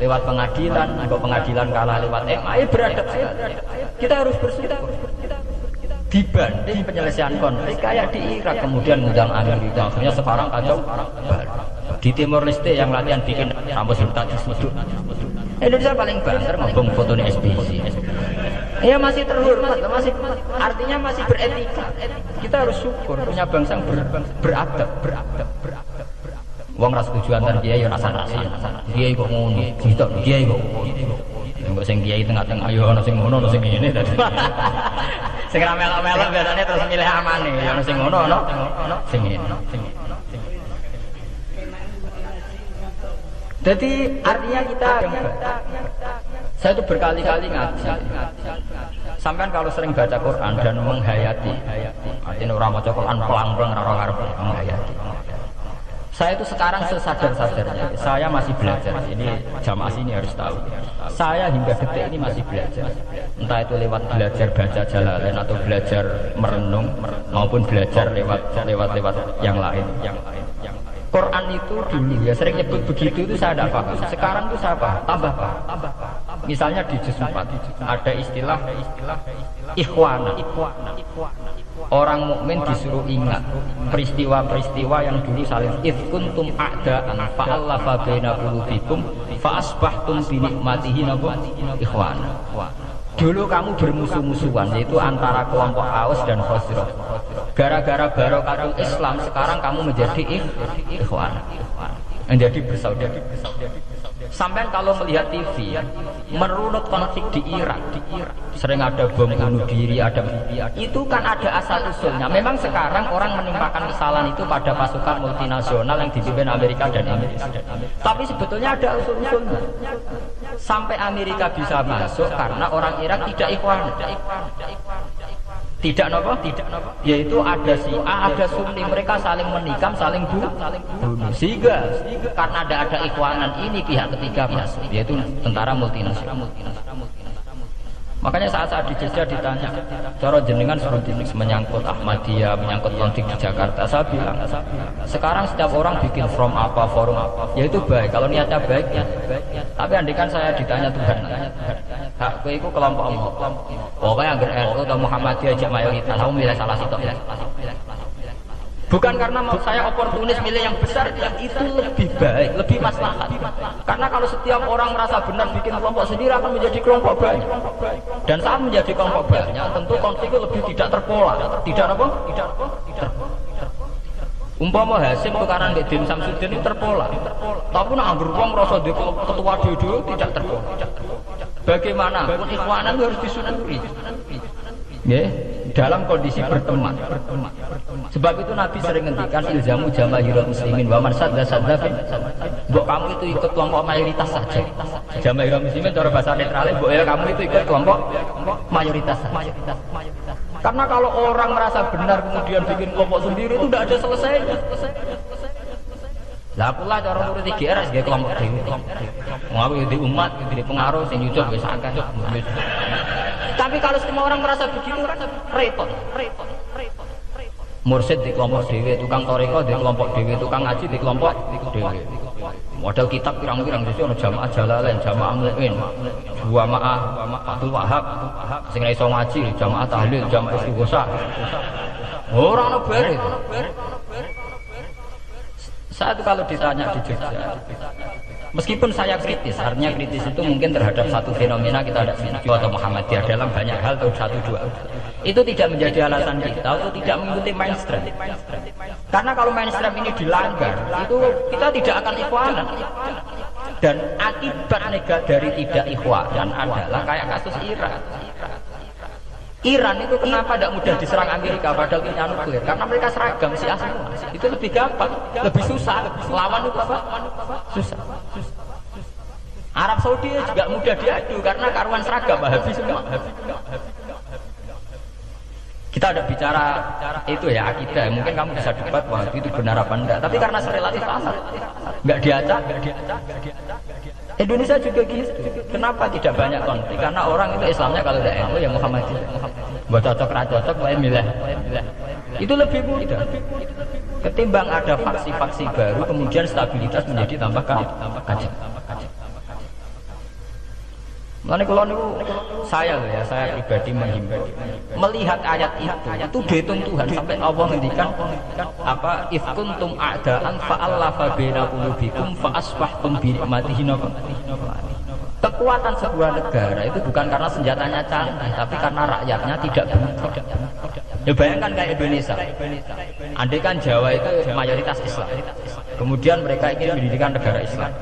lewat pengadilan, kalau pengadilan kalah lewat MA beradab sekali. Kita harus bersyukur. Dibanding penyelesaian konflik kayak di Irak kemudian ngundang Amerika, akhirnya sekarang kacau. Di Timor Leste yang latihan bikin rambut bertajuk disudut. Indonesia paling banter ngobong fotonya SBC. Ya masih terhormat, masih artinya masih beretika. Kita harus syukur punya bangsa yang beradab. Wong ras tujuan dan kiai yo rasa-rasa. Kiai kok ngono, gitu kiai kok. Mbok sing kiai tengah-tengah yo ana sing ngono, ana sing ngene tadi. Sing ra melok-melok biasane terus milih amane, yo ana sing ngono, ana sing ngene. Jadi artinya kita saya itu berkali-kali ngaji. Sampai kalau sering baca Quran dan menghayati, artinya orang baca Quran pelang-pelang menghayati. Saya itu sekarang sesadar-sadarnya, saya masih belajar. Ini jamaah sini harus tahu. Saya hingga detik ini masih belajar. Entah itu lewat belajar baca Jalalain atau belajar merenung maupun belajar lewat yang lain. Quran itu dulu ya sering nyebut begitu itu saya tidak paham. Sekarang itu saya paham, tambah paham. Misalnya di juz 4 ada istilah ikhwana. Orang mukmin disuruh ingat peristiwa-peristiwa yang dulu saling id kuntum a'da'an fa'allafa baina qulubikum fa asbahtum bi nikmatihi ikhwana. Dulu kamu bermusuh-musuhan, yaitu antara kelompok Aus dan Khazraj. Gara-gara barokahul Islam sekarang kamu menjadi ikhwan, menjadi bersaudara. Sampai kalau melihat TV, merunut konflik di Irak, sering ada bom bunuh diri, itu kan ada asal usulnya. Memang sekarang orang menimpakan kesalahan itu pada pasukan multinasional yang dipimpin Amerika dan Inggris. Tapi sebetulnya ada usul-usulnya. Sampai Amerika bisa masuk karena orang Irak tidak ikhwan. Tidak apa? Yaitu ada Syiah, ada Sunni, mereka saling menikam, saling bunuh. Sehingga karena ada ikhwanan ini pihak ketiga masuk, yaitu tentara multinasional. Makanya saat di Jogja ditanya, cara jenengan seperti menyangkut Ahmadiyah, menyangkut konflik di Jakarta, saya bilang, sekarang setiap orang bikin forum apa, ya itu baik, kalau niatnya baik ya. Tapi andaikan saya ditanya Tuhan, aku itu kelompok pokoknya agar NU atau Muhammadiyah aja mayoritas, kamu milih salah situ. Bukan karena mau saya oportunis milih yang besar, yang itu lebih baik, lebih maslahat. Karena kalau setiap orang merasa benar bikin kelompok sendiri akan menjadi kelompok banyak. Dan saat menjadi kelompok banyak, tentu konflik itu lebih tidak terpola, tidak apa? Umpama Hasim tukaran di Din Samsudin itu terpola. Tapi nak anggur wong merasa dia ketua dulu tidak terpola. Bagaimana? Ikhwanan harus disyukuri. Ya, dalam kondisi berteman. Sebab itu Nabi sering ngendikan ilzamu jamaahirul muslimin wa man sadda mbok kamu itu ikut kelompok mayoritas saja. Jamaahirul muslimin cara bahasa netral mbok ya kamu itu ikut kelompok mayoritas saja. Karena kalau orang merasa benar kemudian bikin kelompok sendiri itu tidak ada selesainya. Lah pula cara nuruti GRS nggih kelompok dhewe. Wong aku di umat, di pengaruh sing nyucuk wis akeh. Tapi kalau semua orang merasa begitu repot. Mursyid di kelompok dhewe, tukang toriko di kelompok dhewe, tukang ngaji di kelompok dhewe. Model kitab pirang-pirang dadi ana jamaah Jalalain, jamaah Mu'in, jamaah Abdul Wahab, sing ora iso ngaji, jamaah tahlil, jamaah istighosah. Ora ono bare. Saat kalau ditanya di Jogja, meskipun saya kritis, artinya kritis itu mungkin terhadap satu fenomena kita ada setuju atau Muhammadiyah dalam banyak hal atau satu dua, itu tidak menjadi alasan kita untuk tidak mengikuti mainstream. Karena kalau mainstream ini dilanggar, itu kita tidak akan ikhwanan. Dan akibat negatif dari tidak ikhwanan adalah kayak kasus Iran. Iran itu kenapa tidak mudah diserang Amerika padahal punya nuklir? Karena mereka seragam Syiah semua. Itu lebih gampang, lebih susah. Lawan itu apa? Susah. Arab Saudi juga mudah diadu karena karuan seragam habis semua. Kita ada bicara itu ya akidah. Mungkin kamu bisa debat bahwa itu benar apa enggak. Tapi karena relatif amat, enggak diacak. Indonesia juga gitu. Kenapa tidak banyak konflik? Karena orang itu Islamnya kalau tidak NU ya Muhammadiyah. Buat cocok boleh milih. Itu lebih mudah. Ketimbang ada faksi-faksi baru, kemudian stabilitas menjadi tambah kacau. Kalau saya pribadi menghimbau melihat ayat itu dihitung Tuhan sampai Allah ngendikan apa ifkuntum a'daan fa'allafa baina qulubikum fa asbahtum bi nikmatihi. Kekuatan sebuah negara itu bukan karena senjatanya canggih, tapi karena rakyatnya tidak benar. Ya bayangkan kayak Indonesia. Andai kan Jawa itu mayoritas Islam, kemudian mereka ingin mendirikan negara Islam.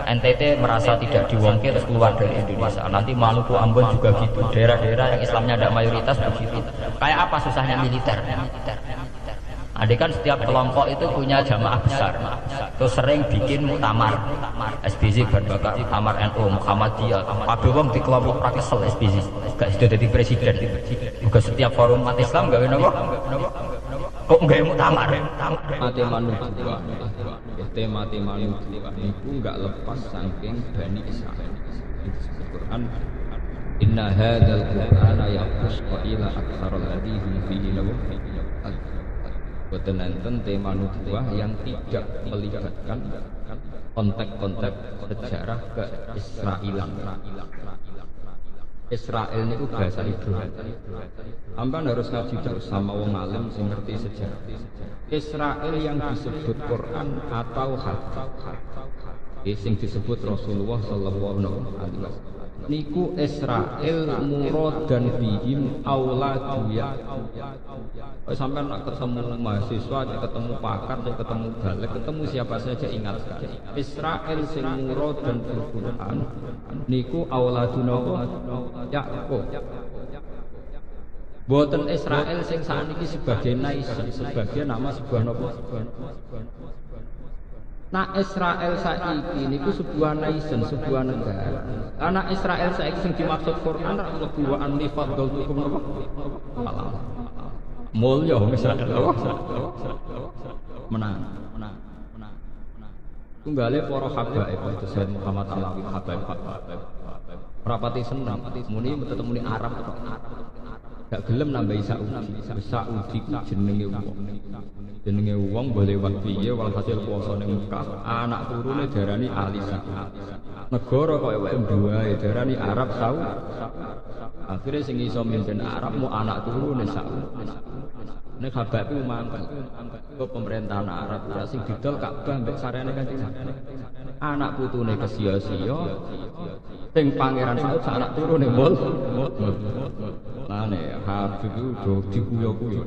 NTT merasa tidak diwongke terus keluar dari Indonesia. Nanti Maluku, Ambon juga gitu. Daerah-daerah yang Islamnya ada mayoritas begitu. Kayak apa susahnya militer? Andai kan setiap kelompok itu punya jamaah besar, terus sering bikin muktamar, SBZ berbakar muktamar NU, Muhammadiyah, kabeh wong di kelompok pra kesel SBZ, gak sudah jadi presiden. Ke setiap forum umat Islam gawe napa? Kok gawe muktamar? Mati manusia, mati manusia itu enggak lepas saking Bani Israil. Disebut Quran, Inna hadzal Qur'ana yaqussu ila aktsarul ladzi fihi law. Boten enten tema nubuwah yang tidak melibatkan konteks-konteks sejarah keisrailan. Israel itu bahasa Ibrani. Amban harus ngaji terus sama wong alim sing ngerti sejarah. Israel yang disebut Quran atau hadis sing disebut Rasulullah sallallahu alaihi wasallam. Niku Israel murad dan bihim auladiyah. Sampai nak ketemu mahasiswa, ketemu pakar, ketemu balik, ketemu siapa saja ingat sekali. Israel sing murad dan Al-Quran niku auladuna Yakub. Boten Israel sing saniki sebagai nation, sebagai nama sebuah nopo. Nah Israel saiki niku sebuah nation, sebuah negara. Anak Israel saiki sing dimaksud Quran ra sebuah anifat hukum apa? Halal. Mulya Israel. Menang. Tunggale para habaib itu Sayyid Muhammad Alawi habaib. Rapati senang, muni tetep Arab kok. Gak gelem nambahi Saudi ku jenenge wong boleh wong piye walhasil puasane Mekah anak turune darani Ali Saud. Negara kaya wae duwe darani Arab Saud. Akhire sing iso mimpin Arab mu anak turune Saud. Nek habaib ku mangkel ke pemerintahan Arab ya sing didol Ka'bah mbek sarene Kanjeng Nabi. Anak putune kesia-sia sing pangeran Saud sak anak turune mul. Lane Habib itu do dikuyo-kuyo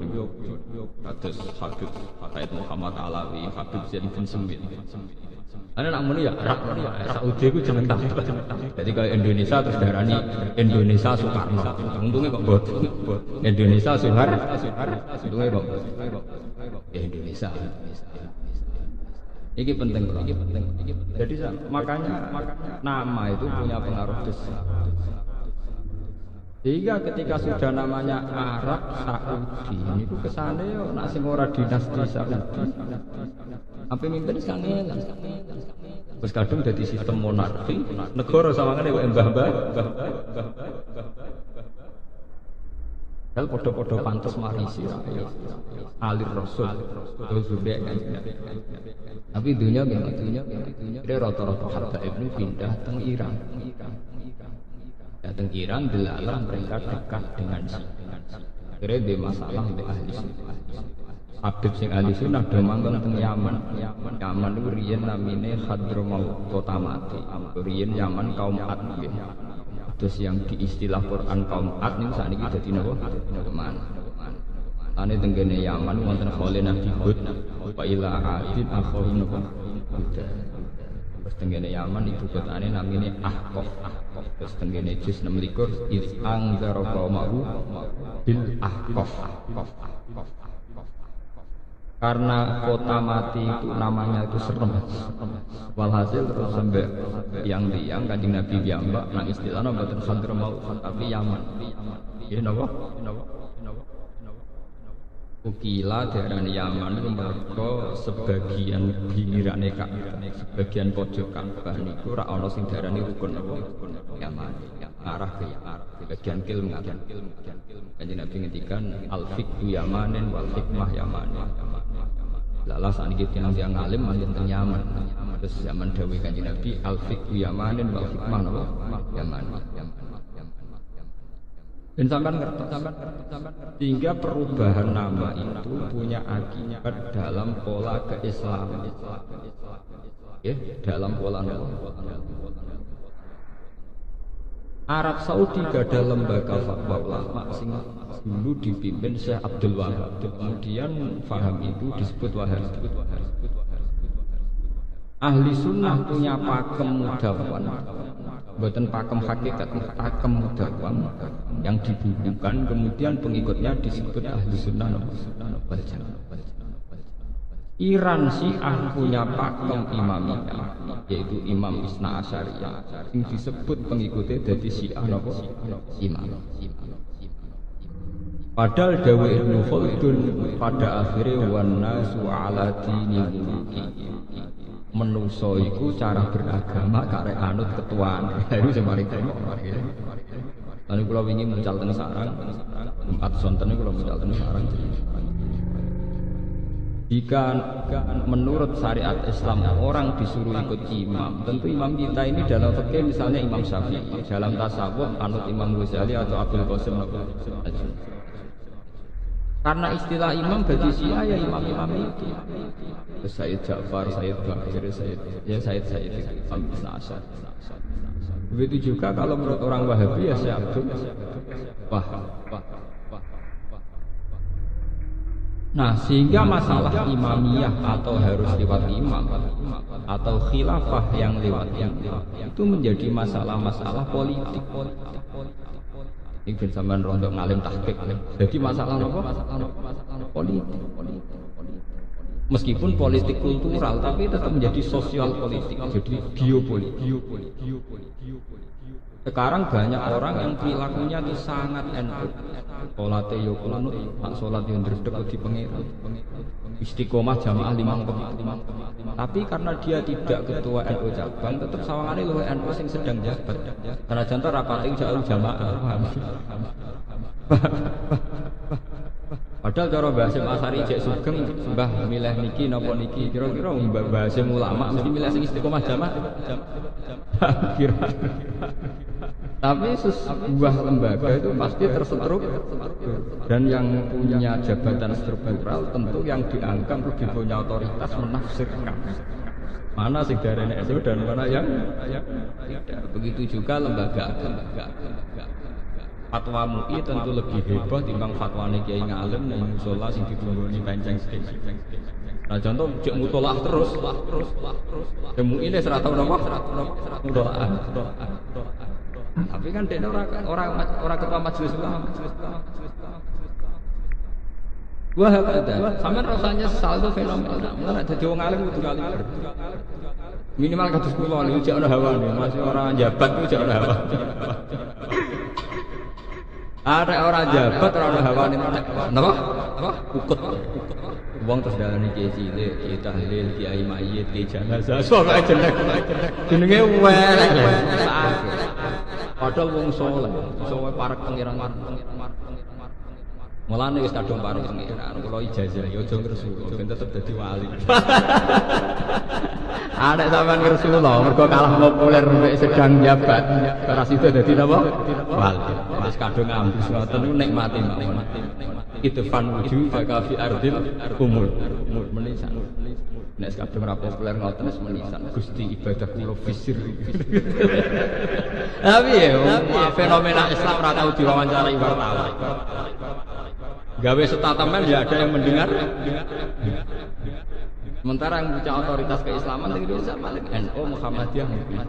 kados Habib Said Muhammad Alawi, Habib Zain bin Semit. Ana nak muni ya Saudi ku jeneng tak. Jadi kaya Indonesia terus darani Indonesia Soekarno. Untunge kok mbot. Indonesia Soeharto. Untunge kok Indonesia. Ini penting. Jadi makanya nama itu punya pengaruh besar. Sehingga ketika sudah namanya Arab Saudi, ini tuh kesana yo nak sing ora dinasti Saudi. Apa mimpin sangelan. Terus kadung dadi sistem monarki, negara sawangane kok mbah-mbah. Dal podo-podo pantes marisi alir Rasul. Terus sudah kan. Tapi dunia dunia. Dia rata-rata habaib ini pindah teng Iran. Datang Iran dilarang mereka dekat dengan Syiah. Akhirnya dia masalah di ahli sunnah. Habib sing ahli sunnah do manggon teng Yaman. Yaman itu riyen namine Hadramaut kota mati. Riyen Yaman kaum Ad nggih. Terus yang di istilah Quran kaum Ad niku sakniki dadi napa? Teman. Ane teng kene Yaman wonten khole Nabi Hud wa ila adin akhirun napa? Terus tenggene Yaman ibu kotane namine Ahqaf. Terus tenggene juz 16 iz anzara qaumahu bil Ahqaf. Karena kota mati itu namanya itu serem. Walhasil terus sampai tiang-tiang Kanjeng Nabi piyambak nang istilahna mboten Hadramaut tapi Yaman. Nggih napa? Ukila daerah Yaman itu mereka sebagian pinggirane Ka'bah, sebagian pojok Ka'bah niku ora ana sing darani rukun Yaman, arah ke bagian kil mengatakan. Kanjeng Nabi ngendikan al-fiqhu Yamanin wal hikmah Yamanin. Lala saniki tiyang alim manjen teng Yaman. Terus zaman dawuh Kanjeng Nabi al-fiqhu Yamanin wal hikmah napa? Yamanin. Dan sampai ngerti, hingga perubahan nama itu punya akibat dalam pola keislaman. Dalam pola Arab Saudi gak ada lembaga fatwa ulama sing dulu dipimpin Syekh Abdul Wahab. Kemudian faham itu disebut Wahabi. Ahli sunnah punya pakem mudawan, bukan pakem hakikat, pakem mudawan yang dibukukan, kemudian pengikutnya disebut ahli sunnah wal jamaah. Iran Syiah punya pakem imamiyah, yaitu Imam Isna Asyariyah, yang disebut pengikutnya dari Syiah imam. Padahal Dawa Ibnu Khaldun pada akhirnya wanasu ala dini muluki. Menuso iku cara beragama karek anut ketuaan. Itu sing paling tengok. Lan kula wingi mucal teng sarang, Jumat sonten kula mucal teng sarang. Jika menurut syariat Islam orang disuruh ikut imam, tentu imam kita ini dalam fikih misalnya Imam Syafi'i, dalam tasawuf anut Imam Ghazali atau Abdul Qasim. Karena istilah imam bagi Syiah ya imam-imam itu. Sayyid Ja'far, Sayyid Bakir, Sayyid Imam Ibn Asyad. Begitu juga kalau menurut orang Wahabi ya Syekh Abdul Wahab. Nah, sehingga masalah imamiyah atau harus lewat imam atau khilafah yang lewat imam itu menjadi masalah-masalah politik. Ini zaman rontok ngalim tahqiq. Jadi masalah apa? Politik. Meskipun politik kultural, tapi tetap menjadi sosial politik. Jadi geopolitik. Sekarang banyak orang yang perilakunya itu sangat NU. Sholatnya yo kunut, tak sholat yang dredeg di pengiran. Istiqomah jamaah 5 waktu. Tapi karena dia tidak ketua NU cabang, tetap sawangane luwih NU sing sedang jabat. Karena contoh rapate jauh jamaah. Padahal cara Mbah Hasyim Asari cek sugeng, Mbah milih niki napa niki, kira-kira Mbah Hasyim ulama mesti milih sing istiqomah jamaah. Kira. Tapi sebuah lembaga itu pasti terstruktur dan yang punya jabatan struktural tentu yang dianggap lebih punya otoritas menafsirkan mana sing darane NU dan mana yang tidak. Begitu juga lembaga agama. Fatwa MUI tentu lebih heboh timbang fatwane kiai ngalim ning musala sing ditunggoni panceng sithik. Nah contoh cek mutolaah terus. MUI ini 100 napa? Mutolaah. Tapi kan dia orang ketua majelis ulama. Wah ada. Sama rasanya sesal itu fenomena. Mana ada wong alim kudu kali. Minimal kados kula niku jek ana hawa nih. Masih orang jabat itu jek ana hawa. Ada orang jabat ora ana hawa nih. Napa? Ukut. Wong terus dalane kiai cilik, kiai tahlil, kiai mayit, kiai jenazah. Soale jenenge welek. Padahal wong saleh, iso parek pengiran. Mulane wis kadung parek pengiran, kula ijazah ya aja ngresu, ben tetep dadi wali. Anek sampean ngresu lho, mergo kalah populer nek sedang jabat, ora sida dadi napa? Wali. Wis kadung ambus ngoten niku nikmati mawon. Itu fan wuju baka fi ardil umur menisan. Nek kadung ora populer ngoten wis menisan. Gusti ibadah kula fisir. Tapi ya fenomena Islam ora tau diwawancarai wartawan. Gawe statement ya ada yang mendengar. Sementara yang punya otoritas keislaman di Indonesia paling NU Muhammadiyah mungkin.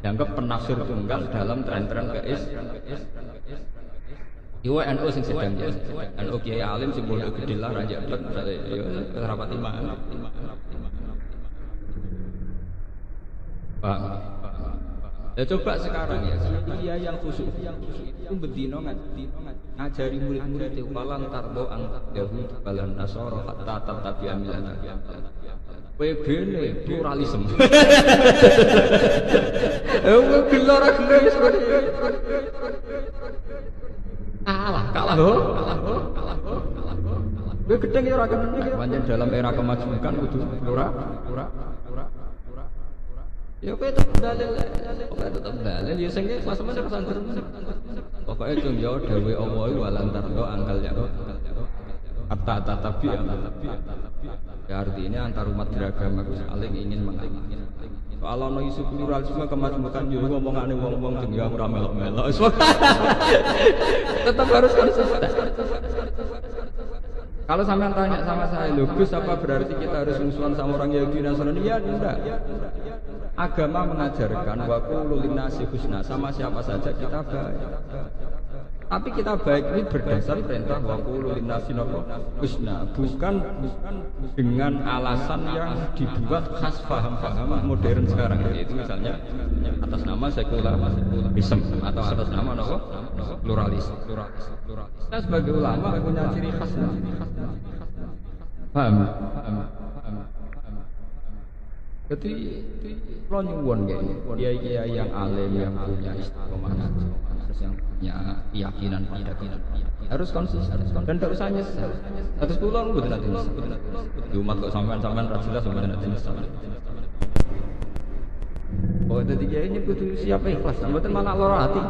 Dianggap penafsir tunggal dalam tren-tren keislaman. Iwa NU sing sedang jadi, NU Kiai Alim sing bodoh gede lah raja blek, ya rapat iman. Pak, ya coba sekarang ya, dia yang khusyuk itu bedino ngajari murid-murid itu falan tarbo angkat Yahud balan Nasoro hatta tatabi amilana. Begini pluralisme. Gelora kalah ho. Gue gedeng ya ora keneng. Pancen dalam era kemajuan kudu ora. Ya kowe tetep dalil ya sing mas-mas pesantren. Pokoke cung yo dawuh Allah walan tardo angkal ya. Tatabi. Ya artinya antar umat beragama saling ingin mengamalkan. Kalau no isu pluralisme kemajuan yo ngomongane wong-wong sing ya ora melok-melok. Tetap harus konsisten. Kalau sampean tanya sama saya, "Lho Gus, apa berarti kita harus musuhan sama orang Yahudi dan Nasrani?" Ya tidak. Agama mengajarkan wa qulu linnasi husna, sama siapa saja kita baik. Tapi kita baik ini berdasar perintah wa qulu linnasi husna, bukan dengan alasan yang dibuat khas paham-paham modern sekarang. Yaitu misalnya atas nama sekularisme atau atas nama pluralis. Kita sebagai ulama punya ciri khasnya. Paham? Jadi kalau nyuwun kiai yang alim yang punya istiqomah, yang punya keyakinan harus konsisten dan tidak usah nyesal. Atas pulang betul nanti nyesal. Di umat kok sampean jelas sampean nanti nyesal. Oh jadi kiai ini kudu siap ikhlas, sampean malah lara hati.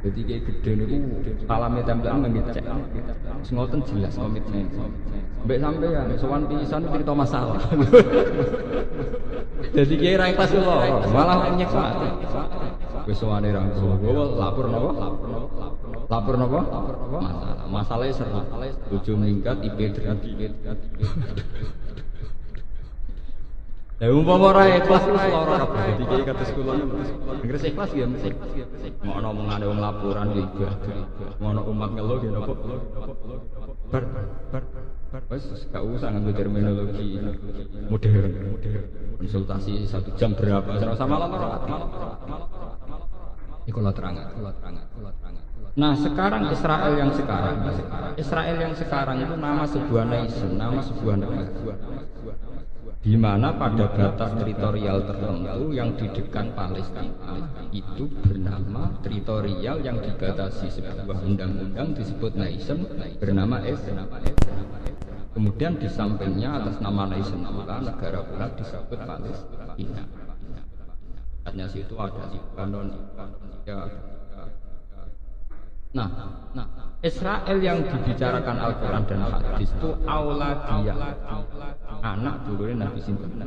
Jadi kayak gede nih, salami tempelan ngecek, ngoten jelas komitmen. Mbak sampai ya, sowan pisan cerita masalah. Jadi kayak rai kelas lo, malah nyeksa. Sowan orang tua, lapor nopo? Masalahnya seru. Tujuh meningkat, IP derajat. Ya umpama ora ikhlas wis lara kabeh. Dadi kiai kados kula nggres ikhlas ya mesti. Ngono omongane wong laporan ya ibadah. Ngono umat ngeluh ya napa? Bar. Wis gak usah nganggo terminologi modern. Konsultasi 1 jam berapa? Ora usah malah lara ati. Iki kula terang. Nah sekarang Israel yang sekarang itu nama sebuah nation, nama sebuah negara. Di mana pada batas teritorial tertentu yang di dekat Palestina itu bernama teritorial yang dibatasi sebuah undang-undang disebut nation bernama Israel. Kemudian di sampingnya atas nama nation pula negara pula disebut Palestina. Artinya situ ada Lebanon, ya. Nah, Israel yang dibicarakan Al-Quran dan hadis itu auladiyah, anak dulu Nabi Sinten.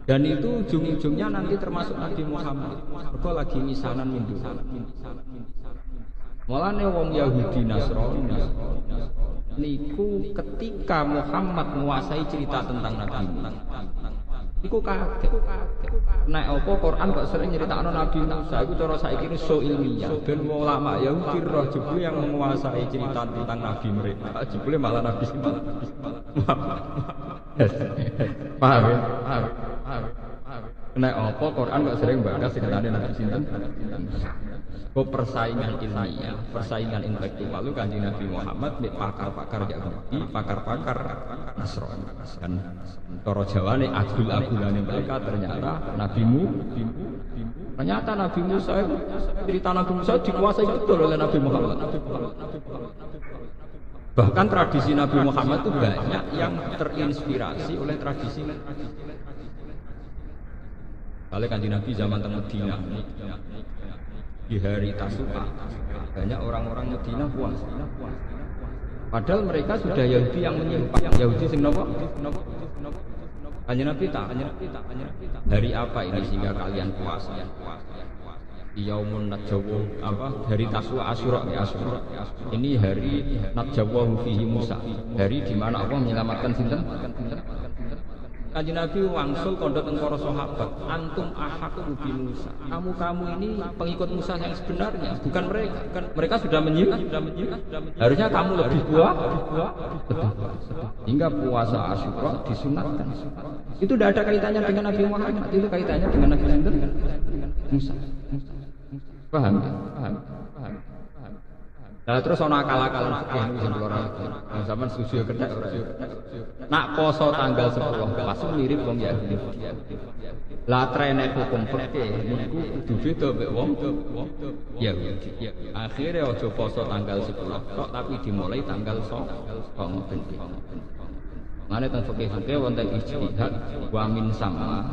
Dan itu ujung-ujungnya nanti termasuk Nabi Muhammad. Mereka lagi misanan mindu. Mulane wong Yahudi Nasrani niku ketika Muhammad menguasai cerita tentang Nabi iku kaget. Nek apa Quran kok sering nyeritakno Nabi Musa iku cara saiki ini so ilmiah. Ben ulama Yahudi roh jebule yang menguasai cerita tentang Nabi mereka. Jebule malah Nabi sinten. Paham ya? Nek apa Quran kok sering bahas ceritane Nabi sinten. Kok persaingan ilmiah, persaingan intelektual lu Kanjeng Nabi Muhammad mek pakar-pakar Yahudi, pakar-pakar Nasrani. Kan cara Jawane agul-agulane mereka ternyata Nabi Musa itu cerita Nabi Musa dikuasai betul oleh Nabi Muhammad. Bahkan tradisi Nabi Muhammad itu banyak yang terinspirasi oleh tradisi oleh Kanjeng Nabi zaman Madinah. Di hari Tasu'a banyak orang-orang Madinah puasa. Padahal mereka sudah Yahudi yang menyimpang. Yahudi sing napa? Kanjeng Nabi tak. Hari apa ini sehingga kalian puasa? Yaumun Najwa hari Tasu'a Asyura. Ini hari Najwa fihi Musa. Hari di mana Allah menyelamatkan sinten? Kanjeng Nabi wangsul kondok para sahabat, antum ahaqu bi Musa. Kamu ini pengikut Musa yang sebenarnya, bukan mereka. Mereka sudah menyimpang. Harusnya kamu lebih kuat. Hingga puasa Asyura disunatkan. Itu tidak ada kaitannya dengan Nabi Muhammad, itu kaitannya dengan Nabi Musa. Paham? Nah terus ana akal-akalan fikih sing kula sampean setuju kerja ora. Nak poso tanggal 10 langsung mirip wong Yahudi. Lah trene hukum fikih niku kudu beda mek wong Yahudi. Akhire aja poso tanggal 10 tok tapi dimulai tanggal 9. Mane teng fikih wonten ijtihad wa min sama.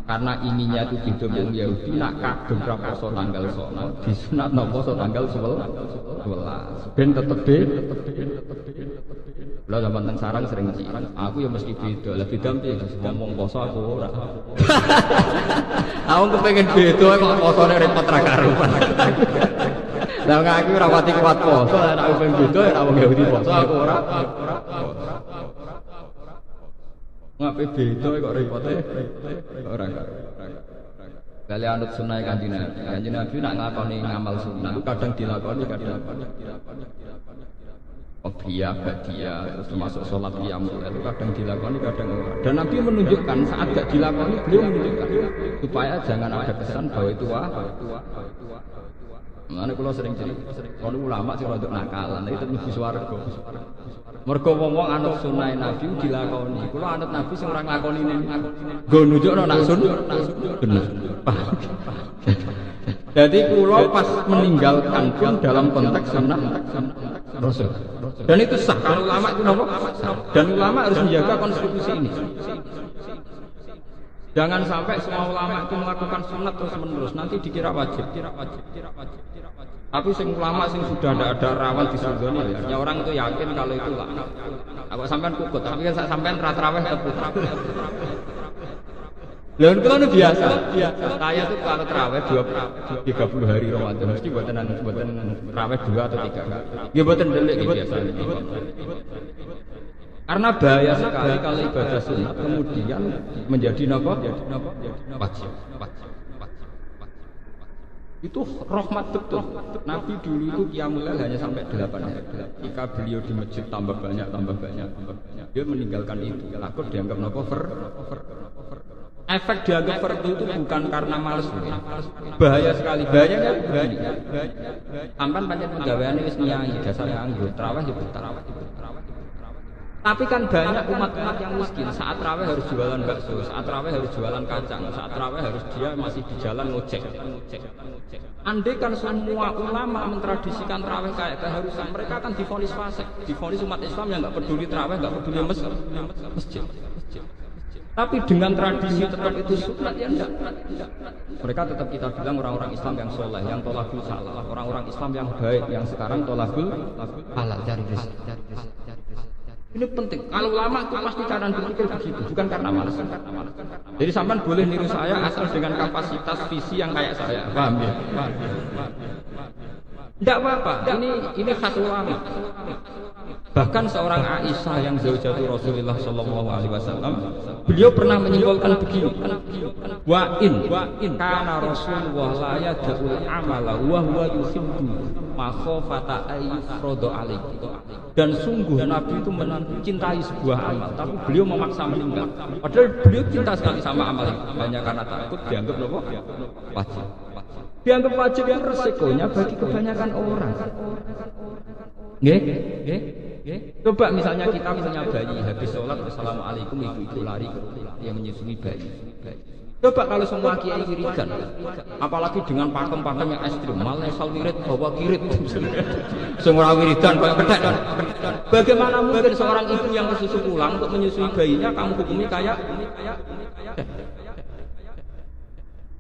Karena ininya itu beda wong Yahudi nak kagem ra poso tanggal 9 disunatno poso tanggal 11. Ben tetep lha zaman teng sarang sering ciran aku ya mesti beda. Lah beda piye ngomong poso aku ora. Aku kepengin beda kok posone repot ra karuan. Lah aku ora pati kuat poso nek aku pengen beda ora wong Yahudi poso aku ora. Ngapain beda kok repote? Orang. Kali anut sunnah Kanjeng Nabi. Kanjeng Nabi nak nglakoni ngamal sunnah itu kadang dilakoni kadang dia terus termasuk sholat qiyamul lail itu kadang dilakoni kadang enggak. Dan Nabi menunjukkan saat gak dilakoni beliau menunjukkan supaya jangan ada kesan bahwa itu Mana kalau sering cerita, kalau ulama sih untuk nakalan, itu lebih swarga. Mergo wong anut sunah Nabi dilakoni. Kalau anut Nabi sing ora nglakoni ini, nggo nunjukno nak bener. Jadi kula pas meninggalkan pun dalam konteks sunnah Rasul. Dan itu sah. Kalau ulama itu napa? Dan ulama harus menjaga konstitusi ini. Jangan sampai semua ulama itu melakukan sunat terus menerus, nanti dikira wajib. Tapi sing ulama sing sudah tidak ada rawan di surga ini, ya orang itu yakin kalau itu lah. Apa sampean kukut, tapi kan sampean raweh tepu. Lalu kalau itu biasa. Saya tuh kalau terawih 30 hari Ramadan mesti buatan terawih 2 atau 3 kali. Ya buatan delik biasa. Karena bahaya sekali kalau ibadah sunat kemudian menjadi wajib. Itu rahmat betul. Nabi dulu itu qiyamul lail hanya sampai 8 hari. Jika beliau di masjid tambah banyak. Dia meninggalkan itu. Takut dianggap efek dianggap fardu itu bukan karena malas. Bahaya sekali. Bahayanya begini. Sampai pancen penggaweane wis nyai, dasarnya anggur, traweh yo betah. Tapi kan banyak umat-umat yang miskin. Saat raweh harus jualan bakso, saat raweh harus jualan kacang, saat raweh harus dia masih di jalan ngojek. Andai kan semua ulama mentradisikan raweh kayak keharusan, mereka akan divonis fasik, divonis umat Islam yang nggak peduli raweh, nggak peduli masjid. Tapi dengan tradisi tetap itu sunat ya enggak. Mereka tetap kita bilang orang-orang Islam yang soleh, yang tolakul salah, orang-orang Islam yang baik, yang sekarang tolakul halal cari rezeki. Ini penting. Kalau ulama itu pasti cara berpikir begitu, bukan karena malas. Jadi sampean boleh niru saya asal dengan kapasitas visi yang kayak saya. Paham ya? Tidak apa-apa. Ini khas ulama. Bahkan seorang Aisyah yang zaujatu Rasulullah sallallahu alaihi wasallam, beliau pernah menyimpulkan begini. Wa in kana Rasulullah la yad'ul amala wa huwa yuhibbu ma khafata ayyufradu alaihi. Dan sungguh Nabi itu mencintai sebuah amal, tapi beliau memaksa meninggal. Padahal beliau cinta sekali sama amal itu, hanya karena takut dianggap wajib. Dianggap wajib yang resikonya bagi kebanyakan orang. Nggih. Coba misalnya kita punya bayi, habis sholat assalamualaikum, ibu lari yang menyusui bayi. Coba kalau semua kiai wiridan, apalagi dengan pakem-pakem yang ekstrim, malah asal wirid bawa kirit, semua wiridan kayak kedek. Bagaimana mungkin seorang ibu yang susu pulang untuk menyusui bayinya kamu hukumi kayak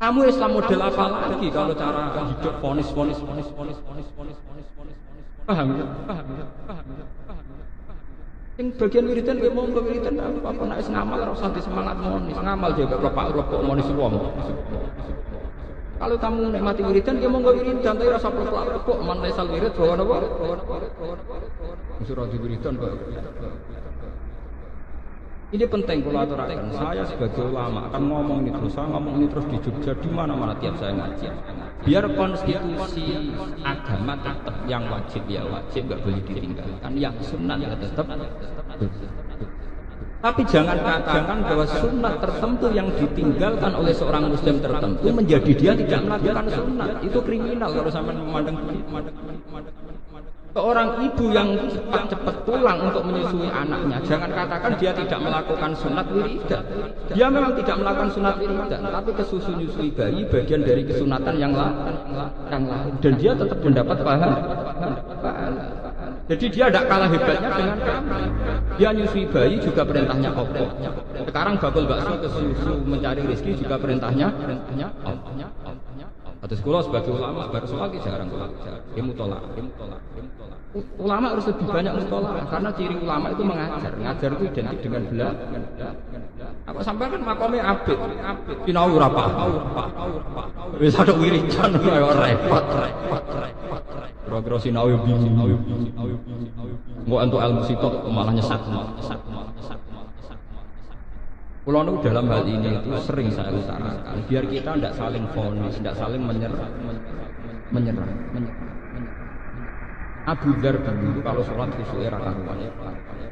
kamu Islam model apa lagi kalau cara hidup fonis. Paham? Yang bagian wiridan dia mau wiridan apa nak ngamal ora usah semangat monis ngamal juga klepak-klepok monis wong. Kalau kamu nikmati wiridan dia mau wiridan tapi rasa klepak-klepok man lesal wirid bawa napa? Surah wiridan kok. Ini penting kalau aturakan. Saya sebagai ulama akan ngomong ini terus. Saya ngomong ini terus di Jogja di mana-mana tiap saya ngaji. Biar konstitusi agama tetap yang wajib ya wajib, nggak boleh ditinggalkan. Yang sunat ya tetap. Tapi jangan katakan bahwa sunat tertentu yang ditinggalkan oleh seorang muslim tertentu menjadi dia tidak melakukan sunat. Itu kriminal kalau sampai memandang. Seorang ibu yang cepat pulang untuk menyusui anaknya, jangan katakan dia tidak melakukan sunat wiridan. Dia memang tidak melakukan sunat wiridan, tapi kesusu nyusui bayi bagian dari kesunatan yang lain, dan dia tetap mendapat pahala. Jadi dia tidak kalah hebatnya dengan kami. Dia nyusui bayi juga perintahnya Allah. Sekarang bakul bakso ke susu mencari rezeki juga perintahnya Allah. Atas kula sebagai ulama baru lagi jarang kula mutolak. Ulama harus lebih banyak mutolak karena ciri ulama itu mengajar itu identik dengan bela. Apa sampai kan makomnya abid sinau ora paham. Wis ada wiridan kaya repot. Kira-kira sinau yo bingung. Engko entuk ilmu sitok malah nyesat. Pulau nu dalam hal ini itu sering saya utarakan, biar kita tidak saling vonis, tidak saling menyerah. Abu Dzar dulu kalau sholat khusuk era karuan,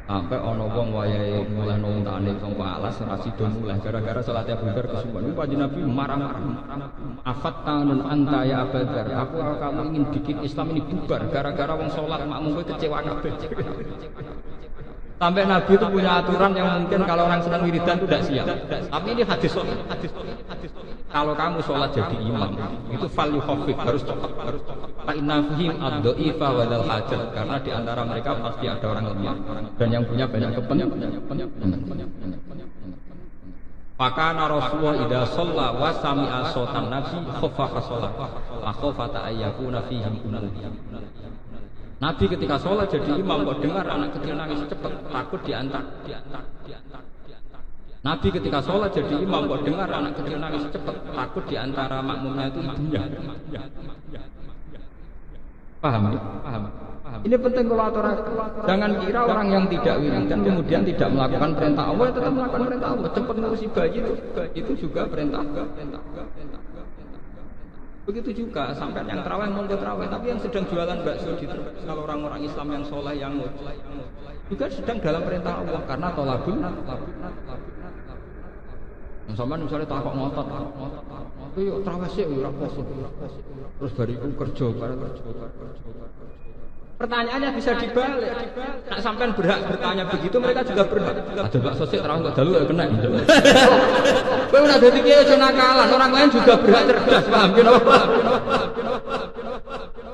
sampai ono wong wayahe mulai nongtane sangka alas ora sida mulai gara-gara sholat Abu Dzar kesuwen. Kanjeng Nabi marah-marah. Afattanun anta ya Abu Dzar, aku kamu ingin bikin Islam ini bubar gara-gara wong sholat makmum kowe kecewa kabeh. Sampai Nabi itu punya aturan yang mungkin kalau orang sedang wiridan itu tidak siap. Tapi ini hadis sholat. Kalau kamu sholat jadi imam, itu value khafif, harus cepat. Fa'inafihim ad-do'ifa wadal hajat. Karena di antara mereka pasti ada orang lemah dan yang punya banyak kepentingan. Fakana Rasulullah idza shalla wa sami'a sautan nabi khafafa shalah. Akhafata ayyakuna fihim umum. Nabi ketika sholat jadi imam kok dengar anak kecil nangis cepat, takut diantar. Nabi ketika sholat jadi imam kok dengar anak kecil nangis cepat, takut diantara makmumnya itu ibunya. Paham? Ini penting kalau jangan kira orang yang tidak wiridan kemudian tidak melakukan perintah Allah, tetap melakukan perintah Allah. Cepat ngurusi bayi itu juga perintah. Begitu juga sampai yang terawih monggo terawih, tapi yang sedang jualan bakso di kalau orang-orang Islam yang soleh yang juga sedang dalam perintah Allah karena tolabul. Yang sama misalnya takok ngotot, yuk terawih sih, yuk raposo, terus bariku kerja. Pertanyaannya bisa dibalik. Nak sampean berhak bertanya begitu, mereka juga berhak. Ada bakso sik terawih kok dalu ya kena. Kowe ora dadi kiai aja nakalan, orang lain juga berhak cerdas, paham ya?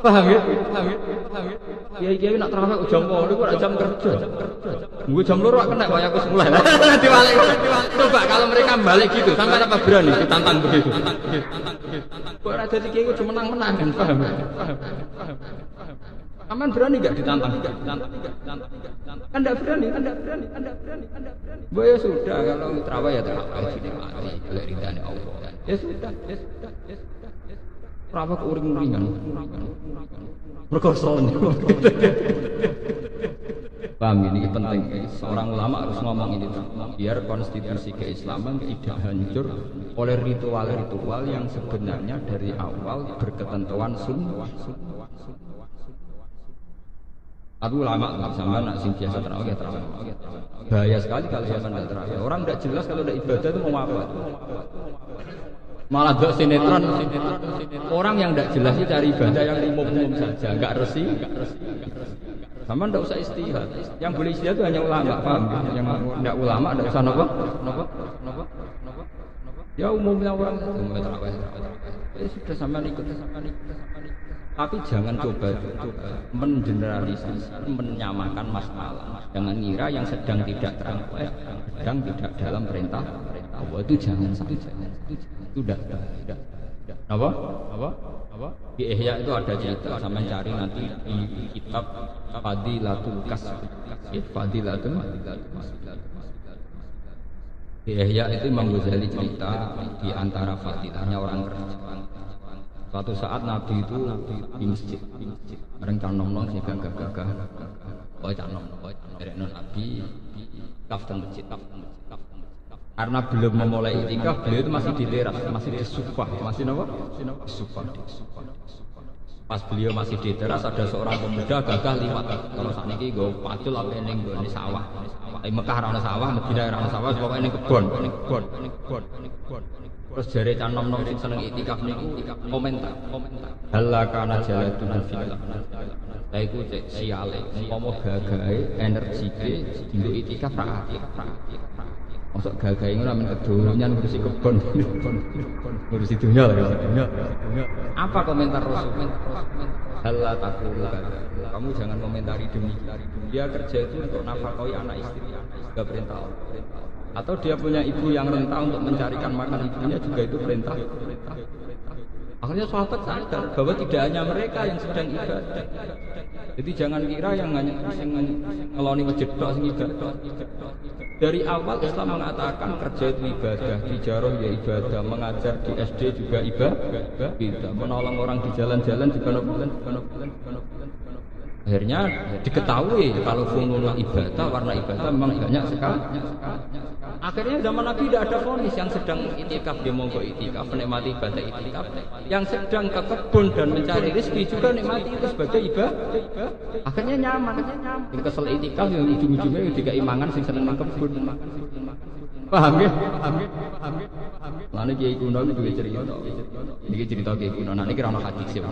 Paham ya? Kiai nak terawih jam 8 niku ora jam kerja. Gue jam 2 kena wae aku mulai. Diwalik. Coba kalau mereka balik gitu, sampai apa berani ditantang begitu. Kok ora dadi kiai cuma menang-menang kan, paham? Aman berani enggak ditantang? Kan enggak berani. Ya sudah kalau terawih ya terawih dinikmati oleh ridane Allah. Ya sudah. Terawih uring-uringan. Berkosong. Paham ini penting. Seorang ulama harus ngomong ini biar konstitusi keislaman tidak hancur oleh ritual-ritual yang sebenarnya dari awal berketentuan sunnah. Aku ulama sama nak sing biasa terawih. Bahaya sekali kalau zaman tidak terawih. Orang tidak jelas kalau tidak ibadah itu mau apa. Malah dok sinetron. Orang yang tidak jelas itu cari ibadah yang umum-umum saja, enggak resi. Sama tidak usah istihad. Yang boleh istihad itu hanya ulama, paham? Yang tidak ulama tidak usah nopo. Ya umumnya orang terawih. Sudah sama ikut. Tapi jangan coba mengeneralisasi, menyamakan masalah. Jangan ngira yang sedang tidak terawih, sedang tidak dalam perintah Allah itu jangan sampai. Sudah. Apa? Di Ihya itu ada cerita, sama cari nanti di kitab Fadilatul Kasb. Fadilatul. Di Ihya itu Imam Ghazali cerita di antara fadilahnya orang kerja. Suatu saat Nabi itu di masjid, orang canom-nom sih gagah-gagah, canom, dari Nabi kaftan masjid. Karena belum memulai itikaf, beliau itu masih di teras, masih di sufah, masih apa? Sufah. Pas beliau masih di teras, ada seorang pemuda gagah liwat. Kalau saat ini gue pacul apa ini gue di sawah. Di Mekah rana sawah, Madinah rana sawah, pokoknya ini kebon. Terus jari canom-nom sing seneng itikaf niku komentar. Halakana jalatun fillah. Lah iku cek siale, umpama gagahe energike dinggo itikaf ra apik. Mosok gagahe ngono men kedonyan ngurusi kebon. Ngurusi dunya lah. Apa komentar Rasul? Halla taqulu kamu jangan komentari demi dia kerja itu untuk nafkahi anak istri, juga perintah Allah. Atau dia punya ibu yang renta untuk mencarikan makan ibunya juga itu perintah. Akhirnya sahabat sadar bahwa tidak hanya mereka yang sedang ibadah. Jadi jangan kira yang hanya ngeloni masjid tok sing ibadah. Dari awal Islam mengatakan kerja itu ibadah, tijarah ya ibadah, mengajar di SD juga ibadah, menolong orang di jalan-jalan juga Akhirnya diketahui kalau fununul ibadah, warna ibadah memang banyak sekali. Akhirnya zaman Nabi tidak ada vonis yang sedang itikaf dia monggo itikaf menikmati ibadah itikaf, yang sedang ke kebun dan mencari rezeki juga nikmati itu sebagai ibadah. Akhirnya nyaman. Yang kesel itikaf yang ujung-ujungnya juga imangan sing seneng nang kebun. Paham ya? Lalu kiai kuno itu juga cerita. Ini cerita kiai kuno. Nah ini kira ono hadis sih.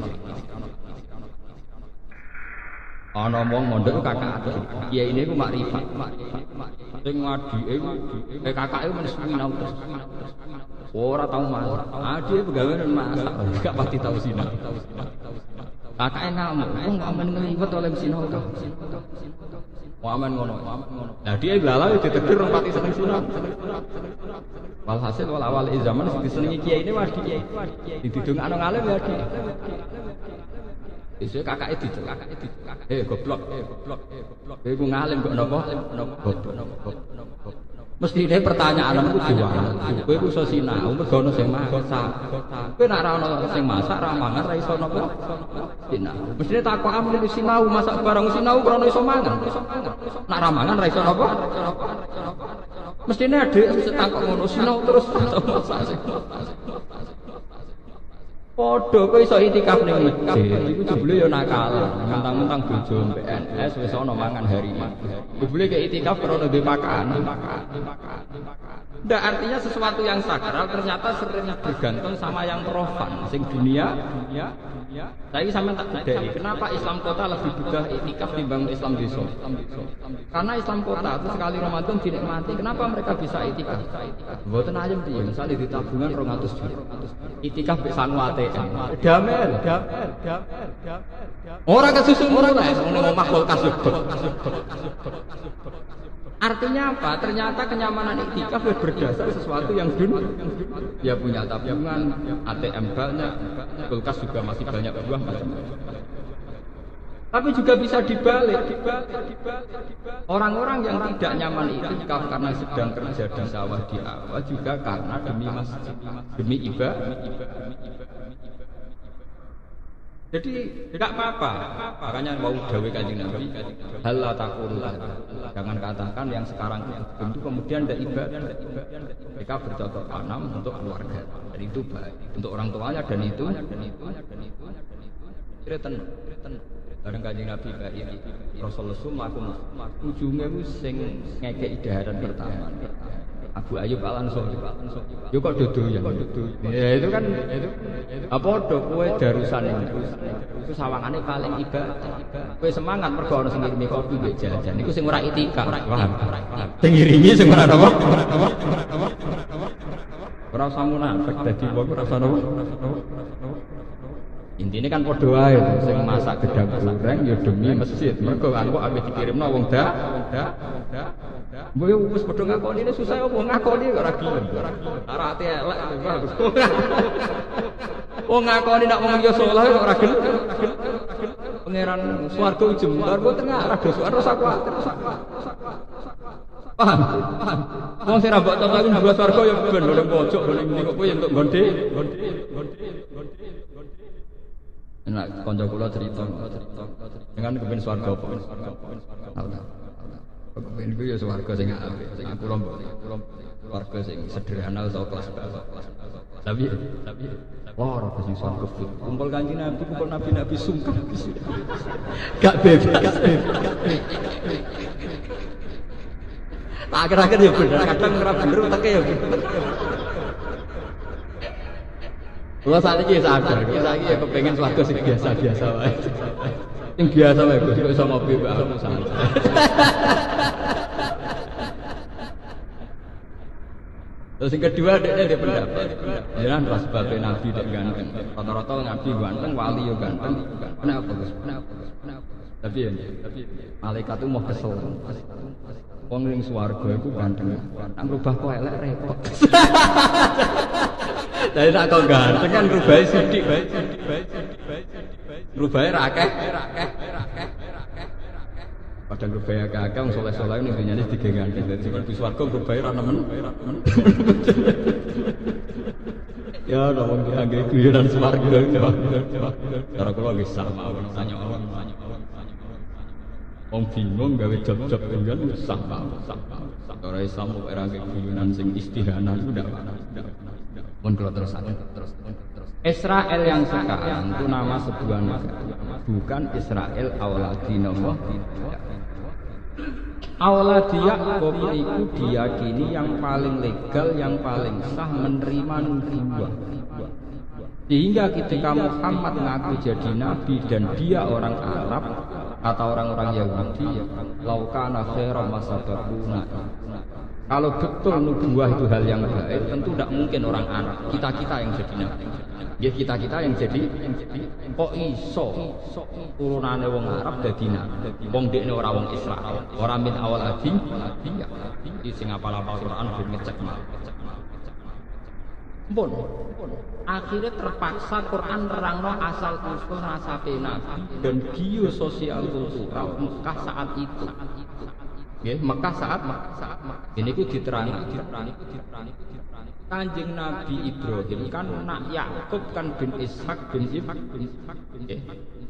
Ana wong mondok kakak kiai ini ku makrifat. Sing ngadike kakake men sinau terus. Ora tau masak. Adike pegawean masak, gak pati tau sinau. Kakake ngamuk, wong amen ngliwet oleh sinau to. Wamen ngono. Nah dia ilalah ditegur orang pati seneng sinau. Walhasil awal zaman sing disenengi kiai ini wadi kiai. Didongakno ngalim ya di. Isu kakake dicu. Goblok. Kowe ku ngalim kok napa? Goblok. Mesti ini pertanyaan aku diwang. Kowe ku iso sinau mergo ono sing masak. Kowe nek ora ono sing masak ra mangan ra iso napa? Sinau. Mesti takok amne sinau masak barang sinau ora iso mangan. Nek ra mangan ra iso napa? Mesti ini adek takok ngono sinau terus masak. Padha kowe iso itikaf ning masjid. Iku jebule ya nakal. Mentang-mentang bojo PNS wis ana mangan hari ini. Jebule ke itikaf karena duwe makan. Ndak artinya sesuatu yang sakral ternyata sering bergantung sama yang profan, sing dunia. Tapi sampean tak bedheki, kenapa Islam kota lebih butuh itikaf timbang Islam desa? Karena Islam kota itu sekali Ramadan dinikmati. Kenapa mereka bisa itikaf? Mboten ayem piye, misale di tabungan 200 juta. Itikaf mek sangu ATM. Damel. Ora kesusu mulai ngono omah kulkas. Artinya apa? Ternyata kenyamanan iktikaf berdasar sesuatu yang ya punya tabungan, ATM banyak, kulkas juga masih banyak buah macam-macam. Tapi juga bisa dibalik. Orang-orang yang tidak nyaman iktikaf karena sedang kerja di sawah di awal juga karena demi masjid, demi ibadah. Jadi tidak apa-apa. Makanya mau dawuh Kanjeng Nabi, hal taqullah. Jangan katakan yang sekarang itu kemudian tidak ibadah. Mereka bercocok tanam untuk keluarga. Dan itu baik untuk orang tuanya dan itu. Cerita. Bareng Kanjeng Nabi baik Rasulullah sallallahu ujunge sing ngekeki daharan pertama. Abu Ayyub Al-Ansori. Yo kok dodo ya. Ya itu kan apa do kowe darusan itu sawangane paling ibadah. Kowe semangat mergo ana sing ngirimi kopi mbek jajan. Iku sing ora itikaf. Paham? Sing ngiringi sing ora apa? Ora usah munafik dadi wong ora usah napa. Intinya kan padha wae sing masak gedang goreng ya demi masjid. Mergo engko ambek dikirimno wong dak. Mbok wis padha ngakoni ini susah opo ngakoni kok ora gelem. Ora ati elek bagus. Wong ngakoni nek wong yo saleh kok ora gelem. Pangeran swarga jembar mboten ora dosa ora usah kuwatir. Paham? Wong sing ra mbok tonton iku swarga ya ben oleh pojok oleh ndi kok kowe entuk gonde. Enak kanca kula cerita dengan kepen swarga apa? Kepen ku ya swarga sing apik, sing kula swarga sing sederhana utawa kelas bawah. Tapi wah ora sing swarga kumpul Kanjeng Nabi, kumpul nabi-nabi sungkem. Gak bebas. Akhir-akhir ya bener, kadang ora bener uteke ya bener. Kalau saat ini sadar, kita lagi ya kepengen swarga sing biasa-biasa wae. Sing biasa wae Gus, kok iso ngopi mbak aku santai. Terus yang kedua dia pendapat. Jangan ras babe Nabi dek ganteng. Rata-rata Nabi ganteng, wali yo ganteng. Kenapa Gus? Tapi malaikat itu mau kesel. Wong ning swarga iku ganteng. Nang rubah kok elek repot. Dari tak kok ganteng kan rubahe sithik bae. Rubahe ra akeh. Padahal rubahe akeh wong saleh-saleh ning dunyane digengake dadi mlebu swarga rubahe ra nemen. Ya ora wong diangge guyonan swarga. Cara kula nggih sama tanya orang. Wong bingung gawe job-job tunggal sah. Ora Islam kok ora keguyunan sing istihanah itu ndak. Mun kula terus. Israel yang sekarang itu nama sebuah negara, bukan Israel awladi nama. Awladi Yakub itu diyakini yang paling legal, yang paling sah menerima nubuwah. Sehingga ketika Muhammad ngaku jadi nabi dan dia orang Arab atau orang-orang Yahudi, laukana khairan masabaquna. Kalau betul nubuwah itu hal yang baik, tentu tidak mungkin orang Arab. Kita yang jadi nabi. Ya kita yang jadi kok iso turunane wong Arab dadi nabi. Wong dekne ora wong Israel, ora min awal adi. Ya, iki sing apal-apal Quran ben ngecek mal. Pun akhirnya terpaksa Quran nerangno asal usul nasabe nabi dan biososial kultural Mekah saat itu. Nggih, Mekah saat ini ku diterangkan Kanjeng Nabi Ibrahim kan nak Yakub kan bin Ishak bin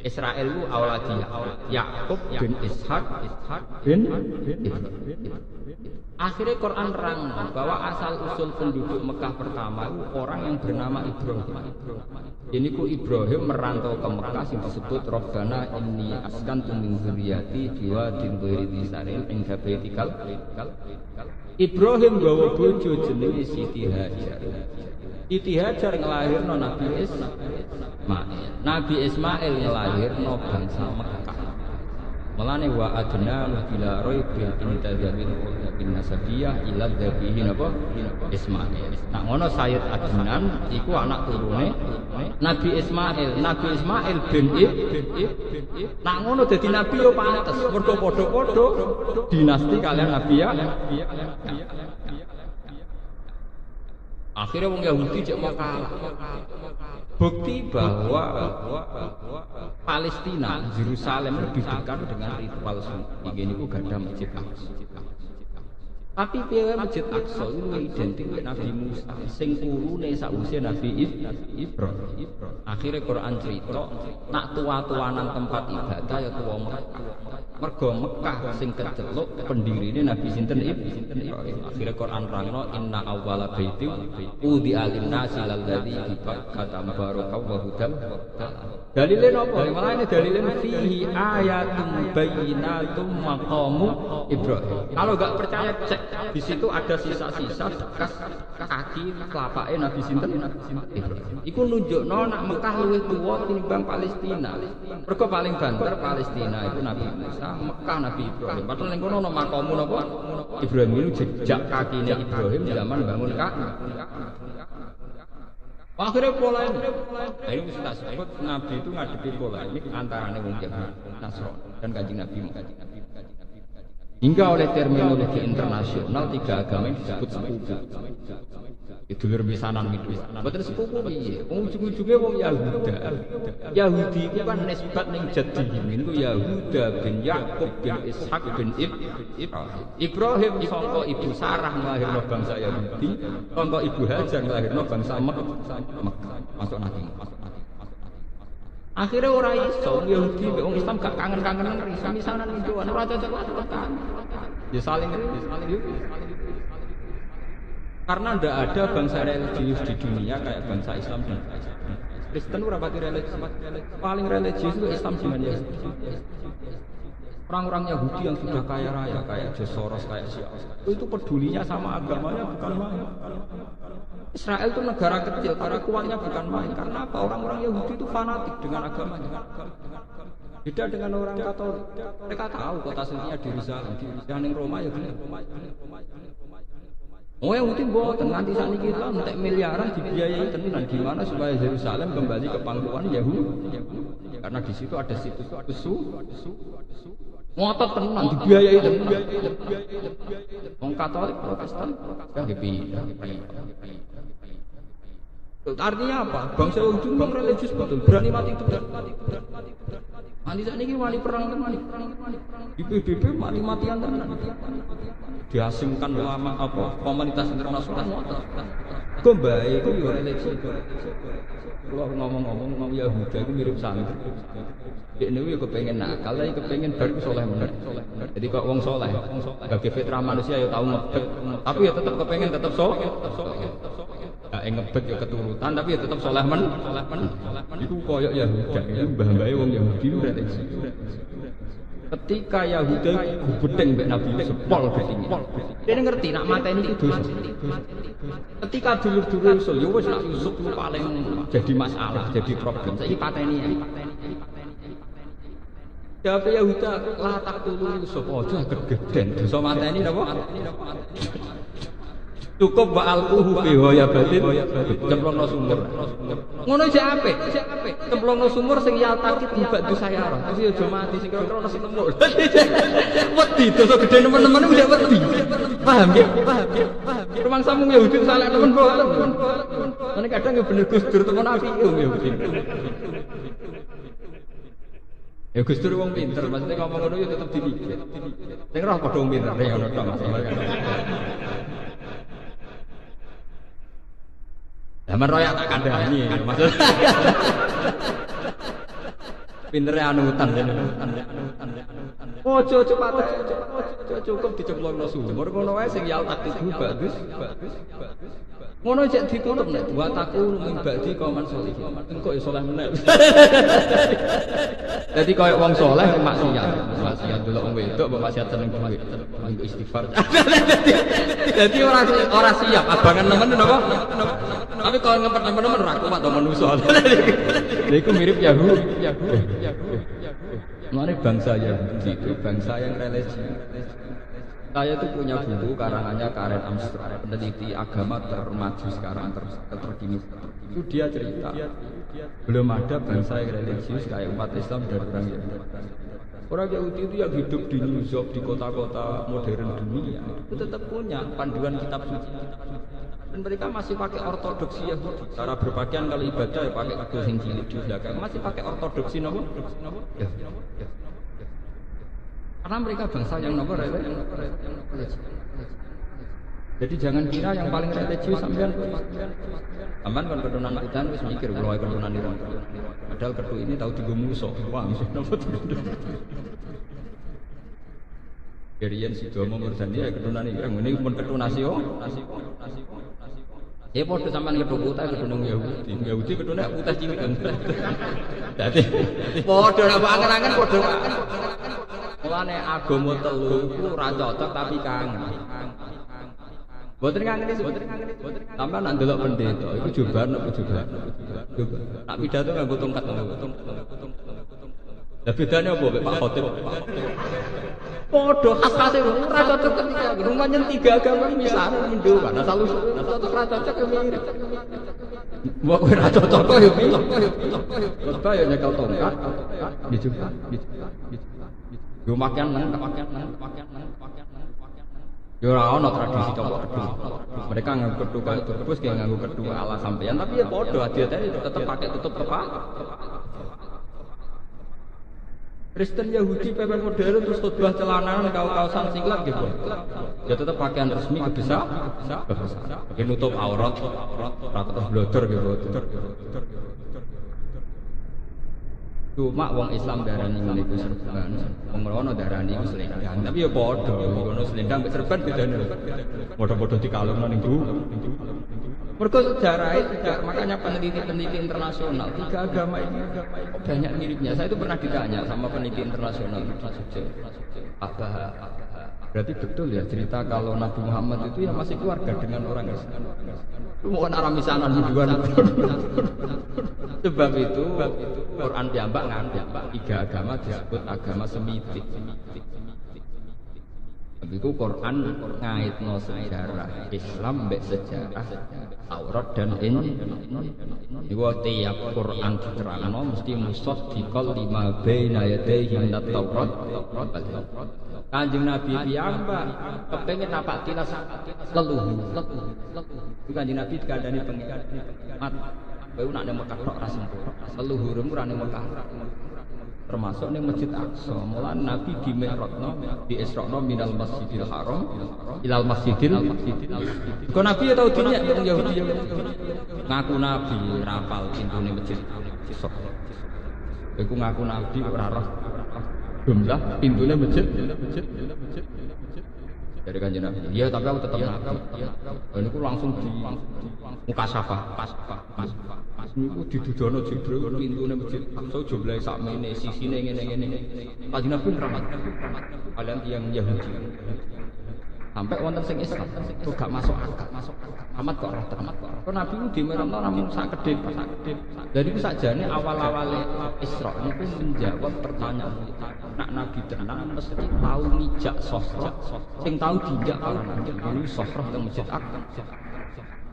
Israel itu awladi Yakub bin Ishak bin Ibrahim. Akhirnya Quran terang bahwa asal usul penduduk Mekah pertama itu orang yang bernama Ibrahim. Ini ku Ibrahim merantau ke Mekah yang disebut Rabbana inni askantu min dzurriyyati biwadin ghairi dzi zar'in 'inda baitikal. Ibrahim gawa bojo jenenge Siti Hajar. Siti Hajar ngelahirno Nabi Ismail. Nabi Ismail ngelahirno bangsa Mekah. Mulane wa adna bila raibil intadzamil bin nasabiyah ila dzabihin apa Ismail. Nah ngono Sayyid Adnan iku anak turune Nabi Ismail. Nabi Ismail bin nak ngono dadi nabi yo pantes mergo padha-padha dinasti kalian Nabi ya. Akhirnya wong Yahudi cek makalah. Bukti bahwa Palestina, Yerusalem lebih dekat dengan ritual suci. Ini ku gada Masjid Aqsa. Tapi piye Masjid Aqsa itu identik Nabi Musa sing urune sakwise Nabi Ibrahim. Akhirnya Quran cerita nak tua-tuanan tempat ibadah ya tua Mekah. Mergo Mekah sing keceluk pendirine Nabi sinten Ibrahim. Akhirnya Quran rangno inna awwala baiti udi alimnasi lalladzi kata mubarakah wa hudal. Dalile napa? Malane dalile fihi ayatun bayyinatun maqamu Ibrahim. Kalau enggak percaya cek di situ ada sisa-sisa bekas kaki telapake Nabi sinten Ibrahim. Iku nunjukno nak Mekah luwih tuwa tinimbang Palestina. Mergo paling banter Palestina itu Nabi Musa, Mekah Nabi Ibrahim. Padahal ning kono ana makamu napa? Ibrahim itu jejak kakine Ibrahim zaman bangun Ka'bah. Akhirnya polemik. Nah ini kita sebut Nabi itu ngadepi polemik antara wong Yahudi, Nasrani dan Kanjeng Nabi Muhammad. Hingga oleh terminologi internasional tiga agama yang disebut sepupu. Itu dulur pisanan gitu. Betul sepupu piye? Ujung-ujungnya wong Yahuda. Yahudi itu kan nisbat ning jadihim itu Yahuda bin Yakub bin Ishak bin Ibrahim. Ibrahim sangka ibu Sarah nglahirno bangsa Yahudi, sangka ibu Hajar nglahirno bangsa Mekah. Masuk Nabi. Akhirnya orang iso Yahudi wong Islam gak kangen-kangenan risan-risanan itu ora cocok kan. Ya saling karena tidak ada bangsa religius di dunia kayak bangsa Islam dan Kristen. Rapati religius paling religius itu Islam dengan Yahudi. Orang-orang Yahudi yang sudah kaya raya kayak George Soros kayak siapa itu pedulinya sama agamanya bukan main. Israel itu negara kecil karena kuatnya bukan main. Karena apa? Orang-orang Yahudi itu fanatik dengan agamanya. Beda dengan orang Katolik. Mereka tahu kota sucinya di Yerusalem. Yang Roma ya benar. Oh Yahudi mboten nganti sakniki kita entek miliaran dibiayai tenan gimana supaya Yerusalem kembali ke pangkuan Yahudi. Karena di situ ada situs ngotot tenan dibiayai tenan. Wong Katolik Protestan kan pindah. Artinya apa? Bangsa Yahudi memang religius betul, berani mati betul. Nanti saat ini wali perang tenan. Di PBB mati-matian tenan. Diasingkan ulama apa komunitas internasional. Kok baik itu yo religi. Kalau ngomong-ngomong mau Yahudi itu mirip santri. Dia ini yo kepengen nakal, tapi kepengen bar ku soleh bener. Jadi kok wong soleh, bagi fitrah manusia yo tahu ngebet, tapi ya tetap kepengen tetap soleh. Ya ngebet yo keturutan, tapi ya tetap soleh men. Iku koyok Yahudi, mbah-mbahe wong Yahudi religi. Ketika Yahudi gubedeng mbek Nabi sepol betinge. Dia ngerti nak mateni itu dosa. Ketika dulur-dulur usul, yo wis nak usuk ku paling jadi masalah, jadi problem. Saiki pateni ya. Jawab Yahudi lah tak tulu sapa aja gegeden. Dosa mateni napa? Cukup wa alquhu fi batin cemplungno sumur. Ngono jek apik. Cemplungno sumur sing ya takit badu sayara. Terus aja mati sing kira-kira ono sing temu. Wedi dosa gedhe teman-teman udah wedi. Paham ya? Rumangsamu Yahudi saleh temen boten. Ngene kadang ya bener Gus Dur temen apik Yahudi. Ya Gus Dur wong pinter, maksudnya ngomong ngono ya tetep dipikir. Sing roh padha wong pinter ya ngono tok masalah. Zaman royak tak kandhani, maksudnya. Pintere anutan. Ojo cepat. Cukup dicemplungno sumur ngono wae sing ya taktik bagus. Ngono cek ditutup nek buat aku mbakdi kauman saleh. Engko ya saleh meneh. Dadi koyo wong saleh maksiat delok wong wedok mbok maksiat seneng duit. Minggu istighfar. Dadi ora siap abangan nemen napa? Tapi kalau ngempet teman-teman raku atau manusia. Lha iku mirip Yahudi. Mane bangsa Yahudi itu bangsa yang religi. Saya itu punya buku karangannya Karen Armstrong, peneliti agama termaju sekarang terkini. Itu dia cerita belum ada bangsa yang religius kayak umat Islam dari orang Yahudi. Orang Yahudi itu yang hidup di New York, di kota-kota modern dunia itu tetap punya panduan kitab suci. Dan mereka masih pakai ortodoksi Yahudi. Cara berpakaian kalau ibadah ya pakai kado sing cilik di belakang. Masih pakai ortodoksi nopo? Ya. Karena mereka bangsa yang nopo religi. Jadi jangan kira yang paling religius sampean. Sampean kan keturunan Udan wis mikir kula keturunan Iran. Padahal ketu ini tahu digo musuh. Wah, nopo. Kerian Sidomo Murdani ya keturunan Iran. Ini pun keturunan Nasio. Ya padha sampean ketu putih keturunan Yahudi. Yahudi keturunan putih cilik. Dadi padha apa angen-angen padha. Mulane agama telu ku ora cocok tapi kangen. Boten ngangeni, sampean nak ndelok pendeta iku jubahan apa jubahan? Nak pidato nganggo tongkat. Lah bedane apa Pak Khotib? Padha khas-khase ora cocok ketika rumahan 3 agama misah Hindu kan asal usul ora cocok ke mirip. Mbok ora cocok kok yo piye? Kota yo nyekel tongkat. Dicoba. Yo makan nang. Yo ora ono tradisi coplok kedu. Mereka nganggo kedu kaya terus kayak nganggo kedu ala sampeyan tapi ya padha adi-adi tetep pakai tutup kepala. Kristen Yahudi pepes modern terus khotbah celananan kaos-kaosan singlet gitu. Ya tetap pakaian resmi kebesar. Pakai nutup aurat, terus blodor gitu. Cuma wong Islam darani ngene iku serban, wong rono darani iku selendang. Tapi ya padha, ngono selendang mek serban bedane. Padha-padha dikalungno ning Bu. Mergo sejarah itu juga, makanya peneliti-peneliti internasional 3 agama ini banyak miripnya. Saya itu pernah ditanya sama peneliti internasional di Jogja. Berarti betul ya cerita kalau Nabi Muhammad itu ya masih keluarga dengan orang Islam. Bukan arah misanan hidupan. Sebab itu Quran piyambak ngambak 3 agama disebut agama semitik. Begitu Quran ngaitno sejarah Islam mbek sejarah Taurat dan Injil. Iku tiap Quran diterangno mesti musaddiqal lima baina yadayhi minat Taurat. Kanjeng Nabi piyambak kepengin napak tilas leluhur. Kanjeng Nabi dikandani pengirat Kowe nak ning Mekah tok ra sempurna. Leluhurmu ra ning Mekah. Termasuk ning Masjid Aqsa. Mulane Nabi di Mi'rajno, di Isra'no minal Masjidil Haram ilal Masjidil. Kok Nabi ya tau dunia wong Yahudi. Ngaku Nabi rapal pintune masjid. Sesok. Iku ngaku Nabi ora roh jumlah pintune masjid. Dari Kanjeng Nabi. Iya, tapi aku tetap Nabi. Dan itu langsung di mukasafah, pas. Niku didudono Jibril pintune masjid. Aqsa jumlahe sakmene, sisine ngene-ngene. Kanjeng Nabi rahmat. Kalian yang Yahudi. Sampai wonten sing Islam, itu gak masuk akal. Amat kok ora temat kok. Kok Nabi ku dimeremno namung sak kedip. Dari ku sakjane awal-awale Isra niku menjawab pertanyaan kita. Nak Nabi tenan mesti tahu mijak sosro. Sing tahu dijak para nabi dulu sosro teng Masjid Aqsa.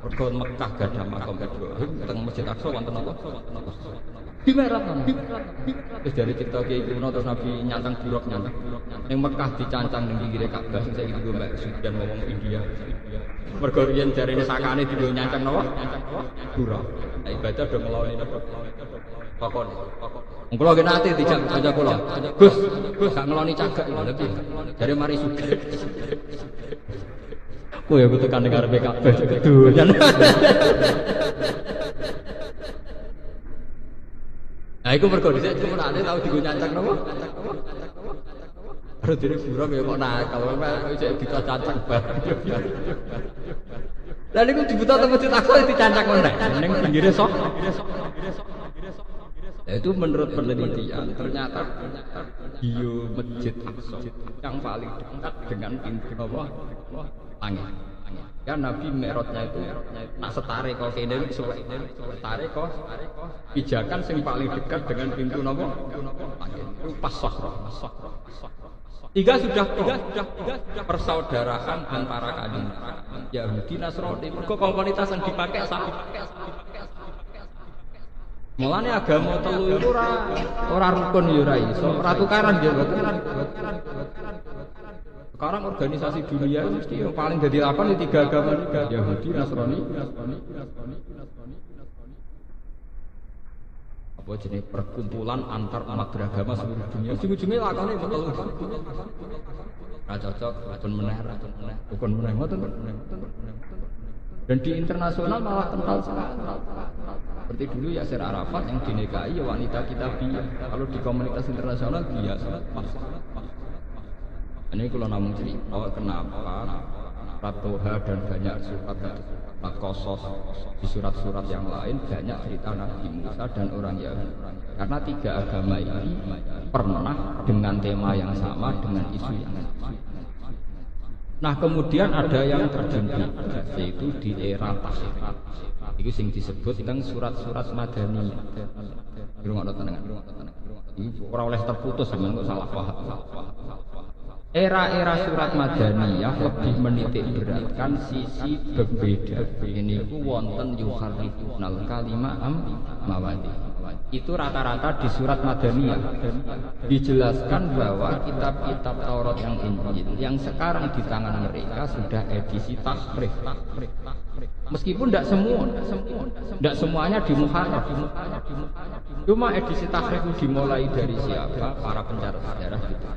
Mergo Mekah gadah makam Ibrahim teng Masjid Aqsa wonten apa? Dimeremno. Wis dari cerita Kiai kuno terus Nabi nyantang buruk nyantang. Ning Mekah dicancang ning pinggire Ka'bah sing saiki dienggo Mbak Sudan ngomong India. Mergo riyen jarene sakane dienggo nyancang napa? Buruk. Nah, ibadah do ngeloni napa? Pokon. Wong kula nggih nate dijak kanca kula. Gus, gak ngeloni cagak lho piye? Jare mari sugih. Kowe ya kudu kan ngarepe Ka'bah kedunyan. Nah, itu mergo dhisik cumurane tau digo nyancang napa? Terus dene buruk ya kok nakal, kok cek dicancang bareng. Lah niku dibuta teng Masjid Aqsa dicancang meneh ning pinggire sok. Nah, itu menurut penelitian ternyata bio Masjid Aqsa yang paling dekat dengan pintu apa? Langit. Kan Nabi Mi'rajnya itu nak setare kok kene iki setare kok pijakan sing paling dekat dengan pintu napa? Itu pas Sahra. Tiga sudah persaudaraan antara kaum Yahudi Nasrani. Mergo komunitas yang dipakai sama. Mulane agama telu itu ora rukun ya ora iso, ora tukaran ya. Sekarang organisasi dunia mesti yang paling jadi lakon di tiga agama Yahudi, Nasrani. Apa jenis perkumpulan antar umat beragama seluruh dunia. Ujung-ujungnya lakonnya betul. Ra cocok, rukun meneh ngoten. Dan di internasional malah kental sekali. Seperti dulu Yasir Arafat yang dinikahi wanita kitabiyah. Kalau di komunitas internasional biasa. Ini kalau namun cerita kenapa Ratoha dan banyak surat Kosos di surat-surat yang lain banyak cerita Nabi Musa dan orang Yahudi. Karena tiga agama ini pernah dengan tema yang sama dengan isu yang sama. Nah kemudian ada yang terjun yaitu di era Tahrif. Itu sing disebut tentang surat-surat Madaniyah. Rumah tenang. Ini orang oleh terputus sampeyan kok salah paham. Era-era surat Madaniyah lebih menitik beratkan sisi berbeda. Ini ku wonten yukharifnal kalimah mawadi. Itu rata-rata di surat Madaniyah dijelaskan bahwa kitab-kitab Taurat yang Injil yang sekarang di tangan mereka sudah edisi tahrif. Meskipun tidak semuanya dimuharraf. Cuma edisi tahrif itu dimulai dari siapa? Para pencatat sejarah gitu.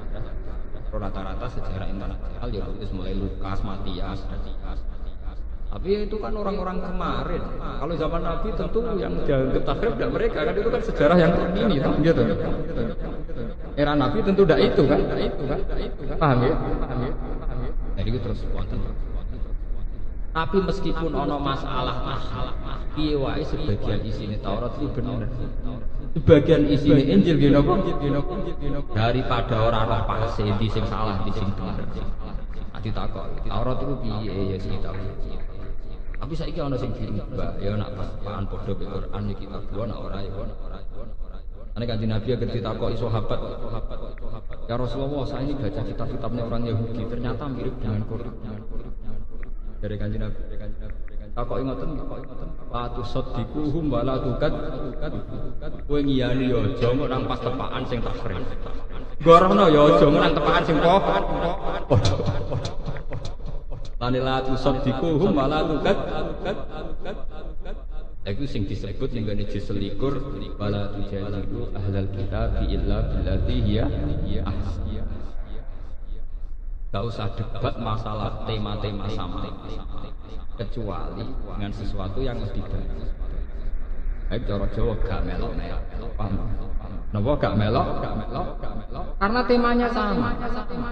Rata-rata sejarah internasional ya tulis mulai Lukas, Matias. Tapi itu kan orang-orang kemarin. Kalau zaman Nabi tentu yang dianggap tahrif tidak mereka kan itu kan sejarah yang terkini gitu. Era Nabi tentu tidak itu kan. Paham ya? Jadi itu terus wonten. Tapi meskipun ono masalah piye wae sebagian isine Taurat itu bener. Sebagian isine Injil gini daripada orang roh pase di sing salah di sing bener. Ati takok Taurat itu piye ya sing tahu. Tapi saiki ana sing dirubah ya nak paan padha be Quran iki kitab ana ora ya ana. Ane Kanjeng Nabi agar ditakoki sahabat ya Rasulullah saya ini baca kitab-kitabnya orang Yahudi ternyata mirip dengan Quran. Dari Kanjeng Nabi takoki ngoten wa tusaddiquhum wa la tukad kowe ngiyani ya aja mok nang pas tepakan sing takrif gorono ya aja mok nang tepakan sing padha lanila tusaddiquhum wa la tukad Iku sing disebut ning gone juz 21 wala tujadilu ahlal kitab illa billati hiya ahsan. Gak usah debat masalah tema-tema sama kecuali dengan sesuatu yang lebih baik. Baik cara Jawa gak melok. Paham? Napa gak melok? Karena temanya sama.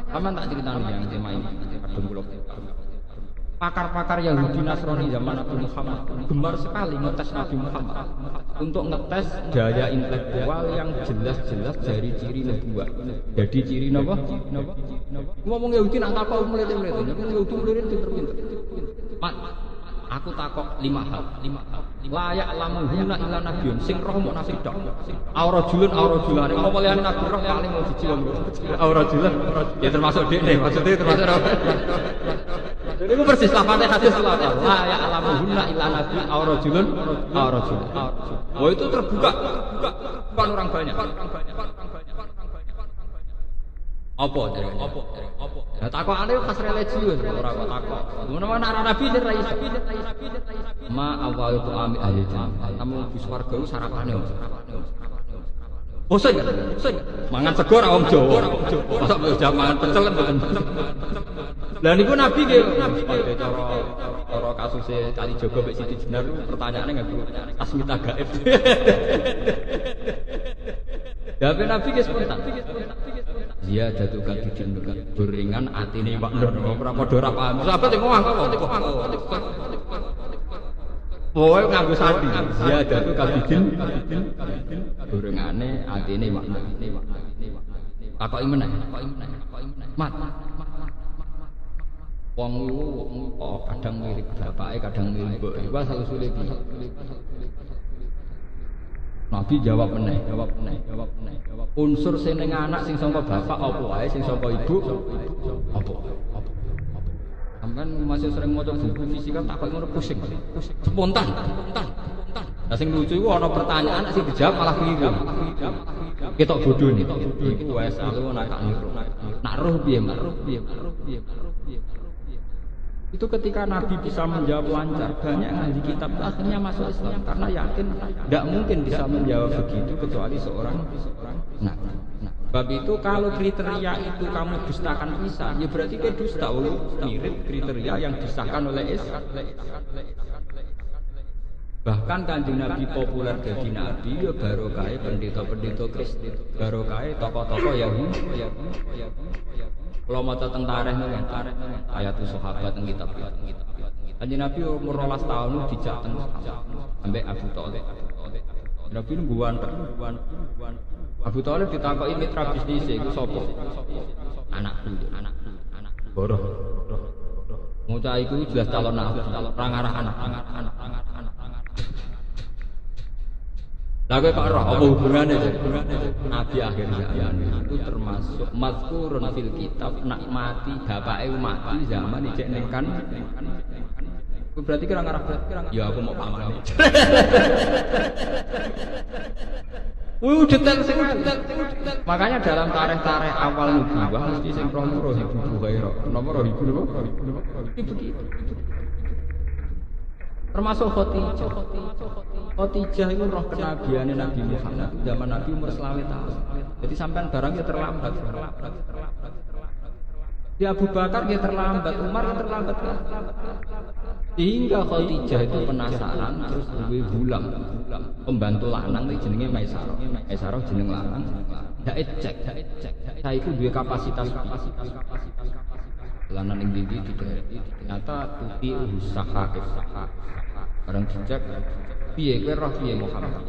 Sama tak ceritani yang tema ini. Kadung kula. Pakar-pakar Yahudi Nasrani zaman Nabi Muhammad gemar sekali ngetes Nabi Muhammad untuk ngetes daya intelektual yang jelas-jelas dari ciri nubuwah. Jadi ciri napa? Ngomong Yahudi nak takok mlete-mlete, nek Yahudi mlete pinter-pinter. Mat, aku takok 5 hal. Layak lamuhuna illa nabiyyun sing roh mok nabi tok. Aurajulun apa liyane nabi roh paling mau siji wong. Aurajulun ya termasuk dekne, maksudnya termasuk jadi itu persis lafadznya hadis selatan. Layak lamuhuna illa nabi aurajulun. Oh itu terbuka, bukan orang banyak. Apa? Nah, takokane khas religius ora kok takok. Ngono ana nabi nek ra iso. Ma awal tu ami ahli jannah. Tamu di swarga ku sarapane. Bosen gak? Mangan sego ora wong Jawa. Mosok mbok mangan pecel mboten. Lah niku nabi nggih cara kasuse Kali Jogo mek Siti Jenar pertanyaane nganggo asmita gaib. Ya nabi nggih spontan. Dia jatuh kaki jenengan gorengan atine Pak Nur ora padha ora paham. Sahabat e ngomong kok. Pokoke nganggo sandi. Dia jatuh kaki jenengan gorengane atine Pak Nur. Takoki meneh. Mat. Wong kok kadang mirip bapake, kadang mirip mboke. Iku asal usule piye? Nabi jawab meneh. Unsur sing ning anak sing saka bapak apa wae, sing saka ibu apa? Sampeyan masih sering maca buku fisika tak kok ngono pusing. Spontan. Lah sing lucu iku ana pertanyaan sing dijawab malah keliru. Ketok bodhone. Iku wae selalu nakak niru. Nak roh piye? Itu ketika Nabi bisa menjawab lancar, banyak ahli kitab akhirnya masuk Islam karena yakin tidak mungkin bisa menjawab begitu kecuali seorang Nabi. Sebab itu kalau kriteria itu kamu dustakan Isa, ya berarti ke dusta mirip kriteria yang disahkan oleh Isa. Bahkan Kanjeng Nabi populer jadi Nabi ya barokah pendeta-pendeta Kristen, barokah tokoh-tokoh Yahudi. Kalau maca teng tarikh ayat sahabat teng kitab. Kanjeng Nabi umur 12 tahun dijak teng ambek Abu Thalib. Nabi nungguan. Abu Thalib ditakoki mitra bisnis iku sapa? Anakku. Boroh. Maca iku jelas calon nabi, ora ngarah anak. Lah kok ora apa hubungane Nabi akhir zaman itu termasuk mazkurun fil kitab nak mati bapake mati zaman ijek ning kan. Berarti kira ngarah ya aku mau pamane. Detail sekali. Makanya dalam tarikh awal nubuwah mesti sing roh ibu Buhairah. Nomor ibu napa? Ibu begitu. Termasuk Khadijah itu roh kenabiane Nabi Muhammad zaman Nabi umur 20 tahun. Jadi sampean barangnya terlambat. Di Abu Bakar dia terlambat, Umar yang terlambat. Hingga Khadijah itu penasaran terus duwe bulang pembantu lanang iki jenenge Maisarah. Maisarah jeneng lanang. Dak cek. Saya itu duwe kapasitas lanang ing ndi ternyata tuti usaha. Orang dicek piye kowe roh piye Muhammad.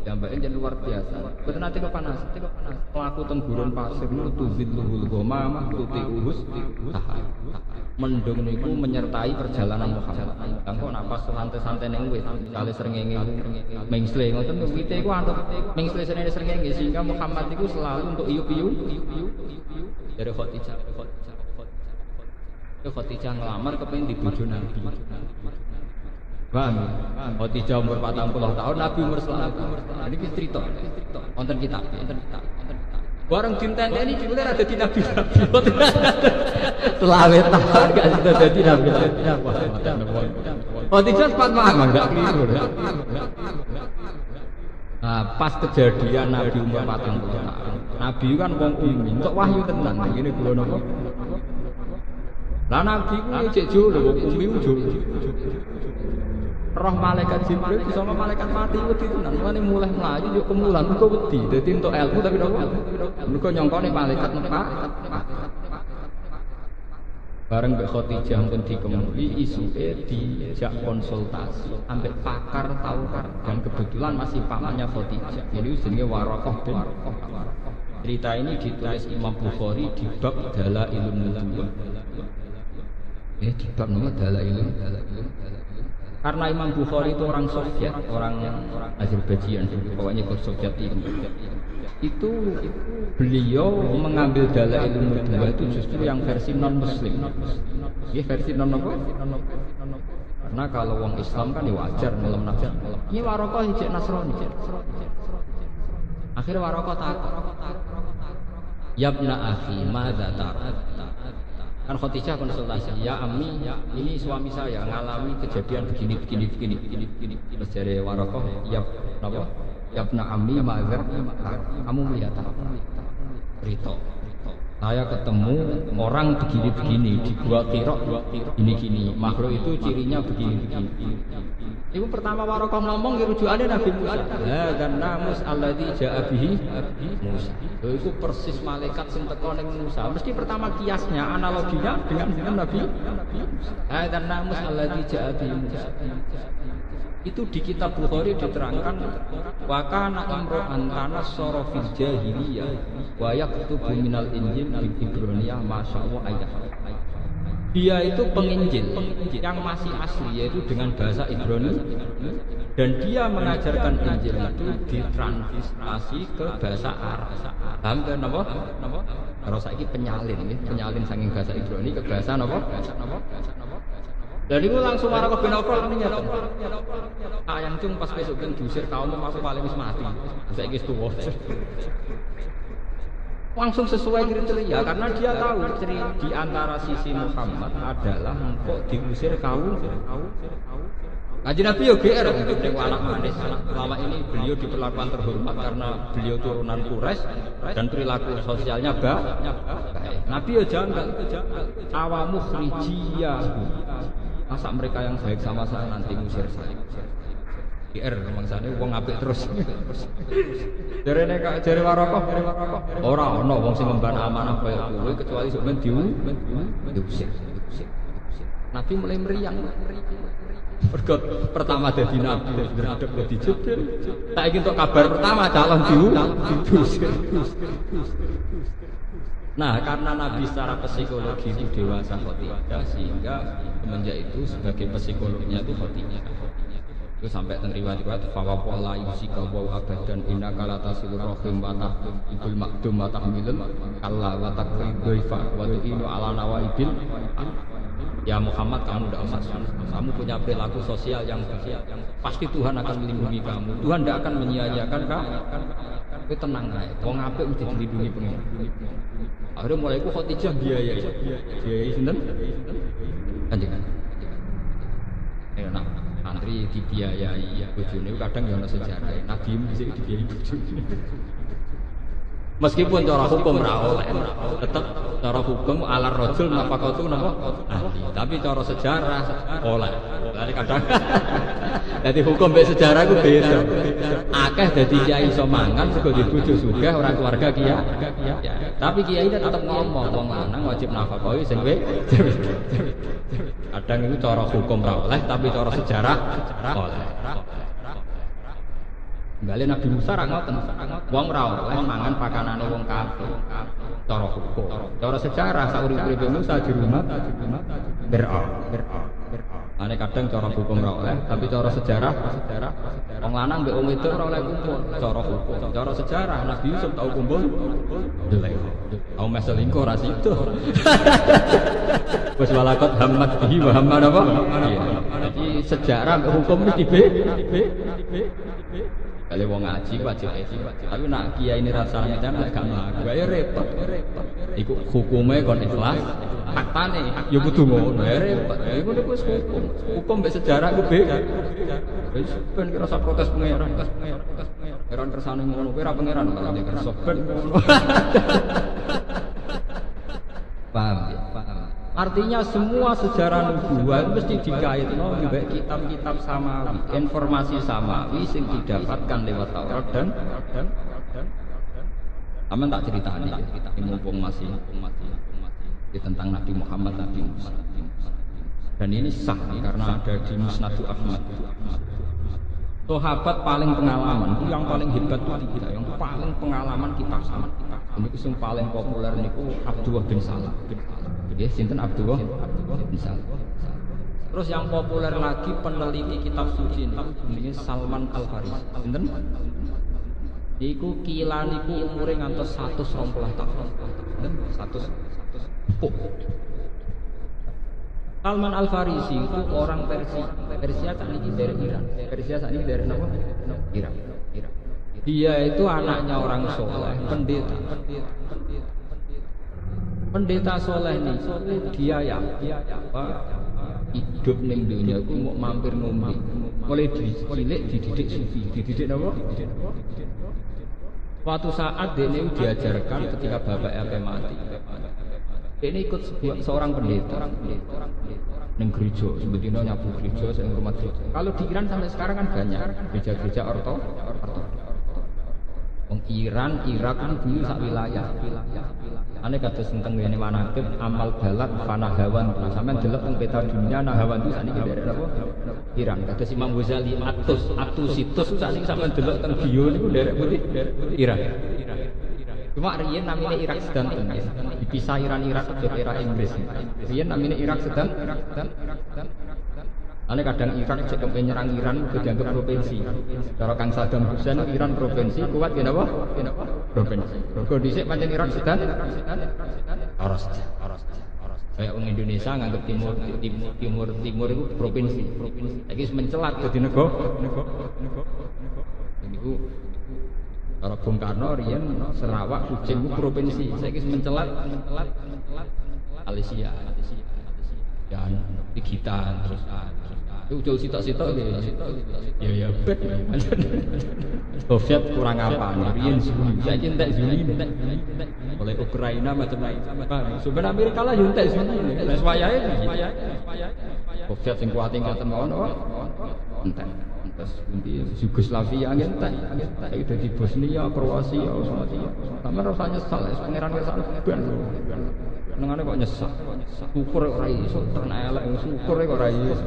Jambake jan luar biasa. Mboten nate kepanas. Pelaku teng gurun pasir nutu zilluhul ghamam tuti uhus taha. Mendung niku menyertai perjalanan Muhammad. Engko napas santai-santai ning wit, misale srengenge mengsle ngoten wite iku antuk mengsle srengenge sehingga Muhammad iku selalu untuk iup-iup dari Khadijah. Khadijah ngelamar kepengin dibojo Nabi. Paham? Khadijah umur 40 tahun, Nabi umur 100. Niki cerita. Wonten kitab. Bareng dintenteni jebule ada di Nabi. Selawe tahun gak sudah jadi Nabi. Khadijah sempat mamang, enggak keliru. Nah, pas kejadian Nabi umur 40 tahun. Nabi kan wong umum, untuk wahyu tenan. Ngene kula napa? Lah Nabi ku cek jolo wong umum jolo. Roh malaikat Jibril sama malaikat mati wedi tenan. Mane mulai mlayu yo kemulan mergo wedi. Dadi entuk ilmu tapi napa? Mergo nyongkone malaikat nepak. Bareng Mbak Khadijah pun dikemuli isuke dijak konsultasi ambek pakar tauhid dan kebetulan masih pamannya Khadijah. Ini jenenge Waraqah bin. Cerita ini ditulis Imam Bukhari di bab Dalailun Nubuwah. Di bab nama Dalailun. Karena Imam Bukhari itu orang Soviet, orang Azerbaijan, pokoknya ke Soviet itu beliau mengambil Dalailun Nubuwah itu justru yang versi non Muslim. Ini versi non apa? Karena kalau orang Islam kan wajar malam nafsu. Ini Waraqah hijau Nasrani. Akhirnya Waraqah takut. Yabna akhi, madza ta'at? Kan Khadijah konsultasi, ya Ammi, ini suami saya ngalami kejadian begini. Terus dari Waraqah, Yabna Ammi, madza? Kamu melihat apa? Rito. Saya ketemu orang begini di gua Qira gini makhluk itu cirinya begini. Itu pertama Waraqah ngomong rujukannya Nabi Musa. Dan namus alladzi ja'a bihi Musa. Itu persis malaikat sing teko ning Musa. Mesti pertama kiasnya analoginya dengan Nabi. Dan namus alladzi ja'a bihi Musa. Itu di kitab Bukhari diterangkan wa kana imra'an tanassara fil jahiliyah wa yaktubu minal injil bi Ibraniyah masyaallah ayat. Dia itu penginjil yang masih asli yaitu dengan bahasa Ibrani dan dia mengajarkan Injil itu ditranslasi ke bahasa Arab. Paham kan napa? Kalau saiki penyalin saking bahasa Ibrani ke bahasa napa? Dan itu langsung Waraqah bin Nawfal menyatakan ayam cung pas besok kan diusir kaum aku paling wis mati. Saiki wis tuwa. Langsung sesuai kriteria karena dia tahu di antara sisi Muhammad adalah kok diusir kaum. Kanjeng Nabi yo GR untuk anak manis. Selama ini beliau diperlakukan terhormat karena beliau turunan Quraisy dan perilaku sosialnya baik. Nabi yo janggal awamu khrijiyah. Masa mereka yang baik sama saya nanti ngusir saya? GR memang sana wong apik terus. Jare Waraqah ora ana wong sing ngemban amanah kaya kowe kecuali sok men diusir. Nabi mulai meriang. Mergo pertama dadi nabi ndredeg dadi Jibril. Saiki entuk kabar pertama calon diusir. Nah, karena Nabi secara psikologi itu dewasa Khadijah sehingga semenjak itu sebagai psikolognya itu Khadijah. Itu sampai teng riwayat-riwayat fa wa yusika wa abadan innaka la tasilur rahim wa tahibul maqdum wa tahmilul kalla wa taqrifa wa tu'inu ala nawaibil. Ya Muhammad, kamu tidak usah, kamu punya perilaku sosial yang baik. Pasti Tuhan akan melindungi kamu. Tuhan tidak akan menyia-nyiakan kamu. Tapi tenang aja, wong apik mesti dilindungi pengen. Akhirnya mulai ku Khadijah biayai sinten? Kanjeng. Nak antri dibiayai bojone kadang ya ana sejarah. Nabi mesti dibiayai bojone. Meskipun cara hukum ra oleh, tetap cara hukum ala rajul nafaqatu napa ahli. Tapi cara sejarah oleh. Jadi kadang dadi hukum mek sejarah ku beda. Akeh dadi kiai iso mangan sego di bojo sugih ora keluarga kiai. Tapi kiai tetep ngomong wong lanang wajib nafaqahi sing kadang itu cara hukum ra oleh tapi cara sejarah oleh. Bali Nabi Musa ra ngoten. Wong ra oleh mangan pakanane wong kafir. Cara hukum. Cara sejarah saurip-uripe Musa di rumah Fir'aun. Ane kadang cara hukum ra oleh, tapi cara sejarah wong lanang mbek wong wedok ora oleh kumpul. Cara hukum. Cara sejarah Nabi Yusuf tau kumpul. Delek. Au meselingkuh ra sido. Wis walakot hammat bihi wa hamma napa? Iya. Jadi sejarah mbek hukum mesti Kalau wong ngaji wajib etik. Tapi nak kiai ini rasanya jangan gak mlaku ya repot. Iku hukume kon ikhlas, faktane ya kudu ngono ya repot. Iku nek wis hukum. Hukum mbek sejarah ku beda. Wis ben kira sak protes pangeran. Pangeran kersane ngono, kowe ora pangeran malah kersa ben ngono. Paham ya? Artinya semua sejarah nubuwah mesti dikaitno mbek kitab-kitab samawi, informasi samawi sing didapatkan lewat Taurat dan aman tak ceritani ya, mumpung masih tentang Nabi Muhammad Nabi Musa. Dan ini sah karena ada di Musnad Ahmad. Sahabat paling pengalaman, itu yang paling hebat itu kita, yang paling pengalaman kitab sama. Ini yang paling populer niku Abdullah bin Salam. Ya, sinten Abdullah bin Salam. Terus yang populer lagi peneliti kitab suci ini Salman Al Farisi. Sinten? Iku kilaniku umure ngantos 120 tahun. 100. Salman Al Farisi itu orang Persia saat ini dari Iran. Persia saat ini dari apa? Iran. Dia itu anaknya orang soleh, pendeta. Pendeta soleh ini dia ya hidup ning dunia ku mau mampir ngombe. Mulai cilik dididik sufi, dididik apa? Suatu saat dia diajarkan ketika bapaknya mati. Ini ikut seorang pendeta neng gereja, sebetulnya nyapu gereja, sing rumah gereja. Kalau di Iran sampai sekarang kan banyak gereja-gereja ortodoks. Wong Iran, Irak itu dulu sak wilayah. Ane kados tentang ngene manakib amal balad fanahawan. Sampeyan delok teng peta dunia nahawan itu sakniki daerah apa? Iran. Kados Imam Ghazali Atusitus sakniki sampeyan delok teng bio niku daerah putih Iran. Cuma riyen namanya Irak sedanten ya. Dipisah Iran-Irak ke era Inggris. Riyen namanya Irak sedan. Ane kadang Irak cek penyerang Iran udah dianggap provinsi. Kalau Kang Saddam Hussein Iran provinsi, kuat kenapa? Provinsi. Kalau dhisik pancen Irak sedan. Oros. Kayak orang Indonesia nganggap timur itu provinsi. Lagi mencelat jadi negara. Niku kalau Bung Karno riyen Sarawak Kucing itu provinsi. Saiki mencelat Malaysia. Ya, Pigitan terus jauh sitok-sitok ya bet. Soviet kurang apa nih? Riyen saya cinta Zuli oleh Ukraina macam-macam. Sebenarnya Amerika lah junta Zuli. Lah wayahe Soviet sing kuat ngoten mawon enten. Terus di Yugoslavia ngentek. Saiki dadi Bosnia, Kroasia, Slovakia. Sampe rasanya nyesal, pangeran kersane ben. Nengane kok nyesal. Syukur ora iso tenan elek syukur kok ora iso.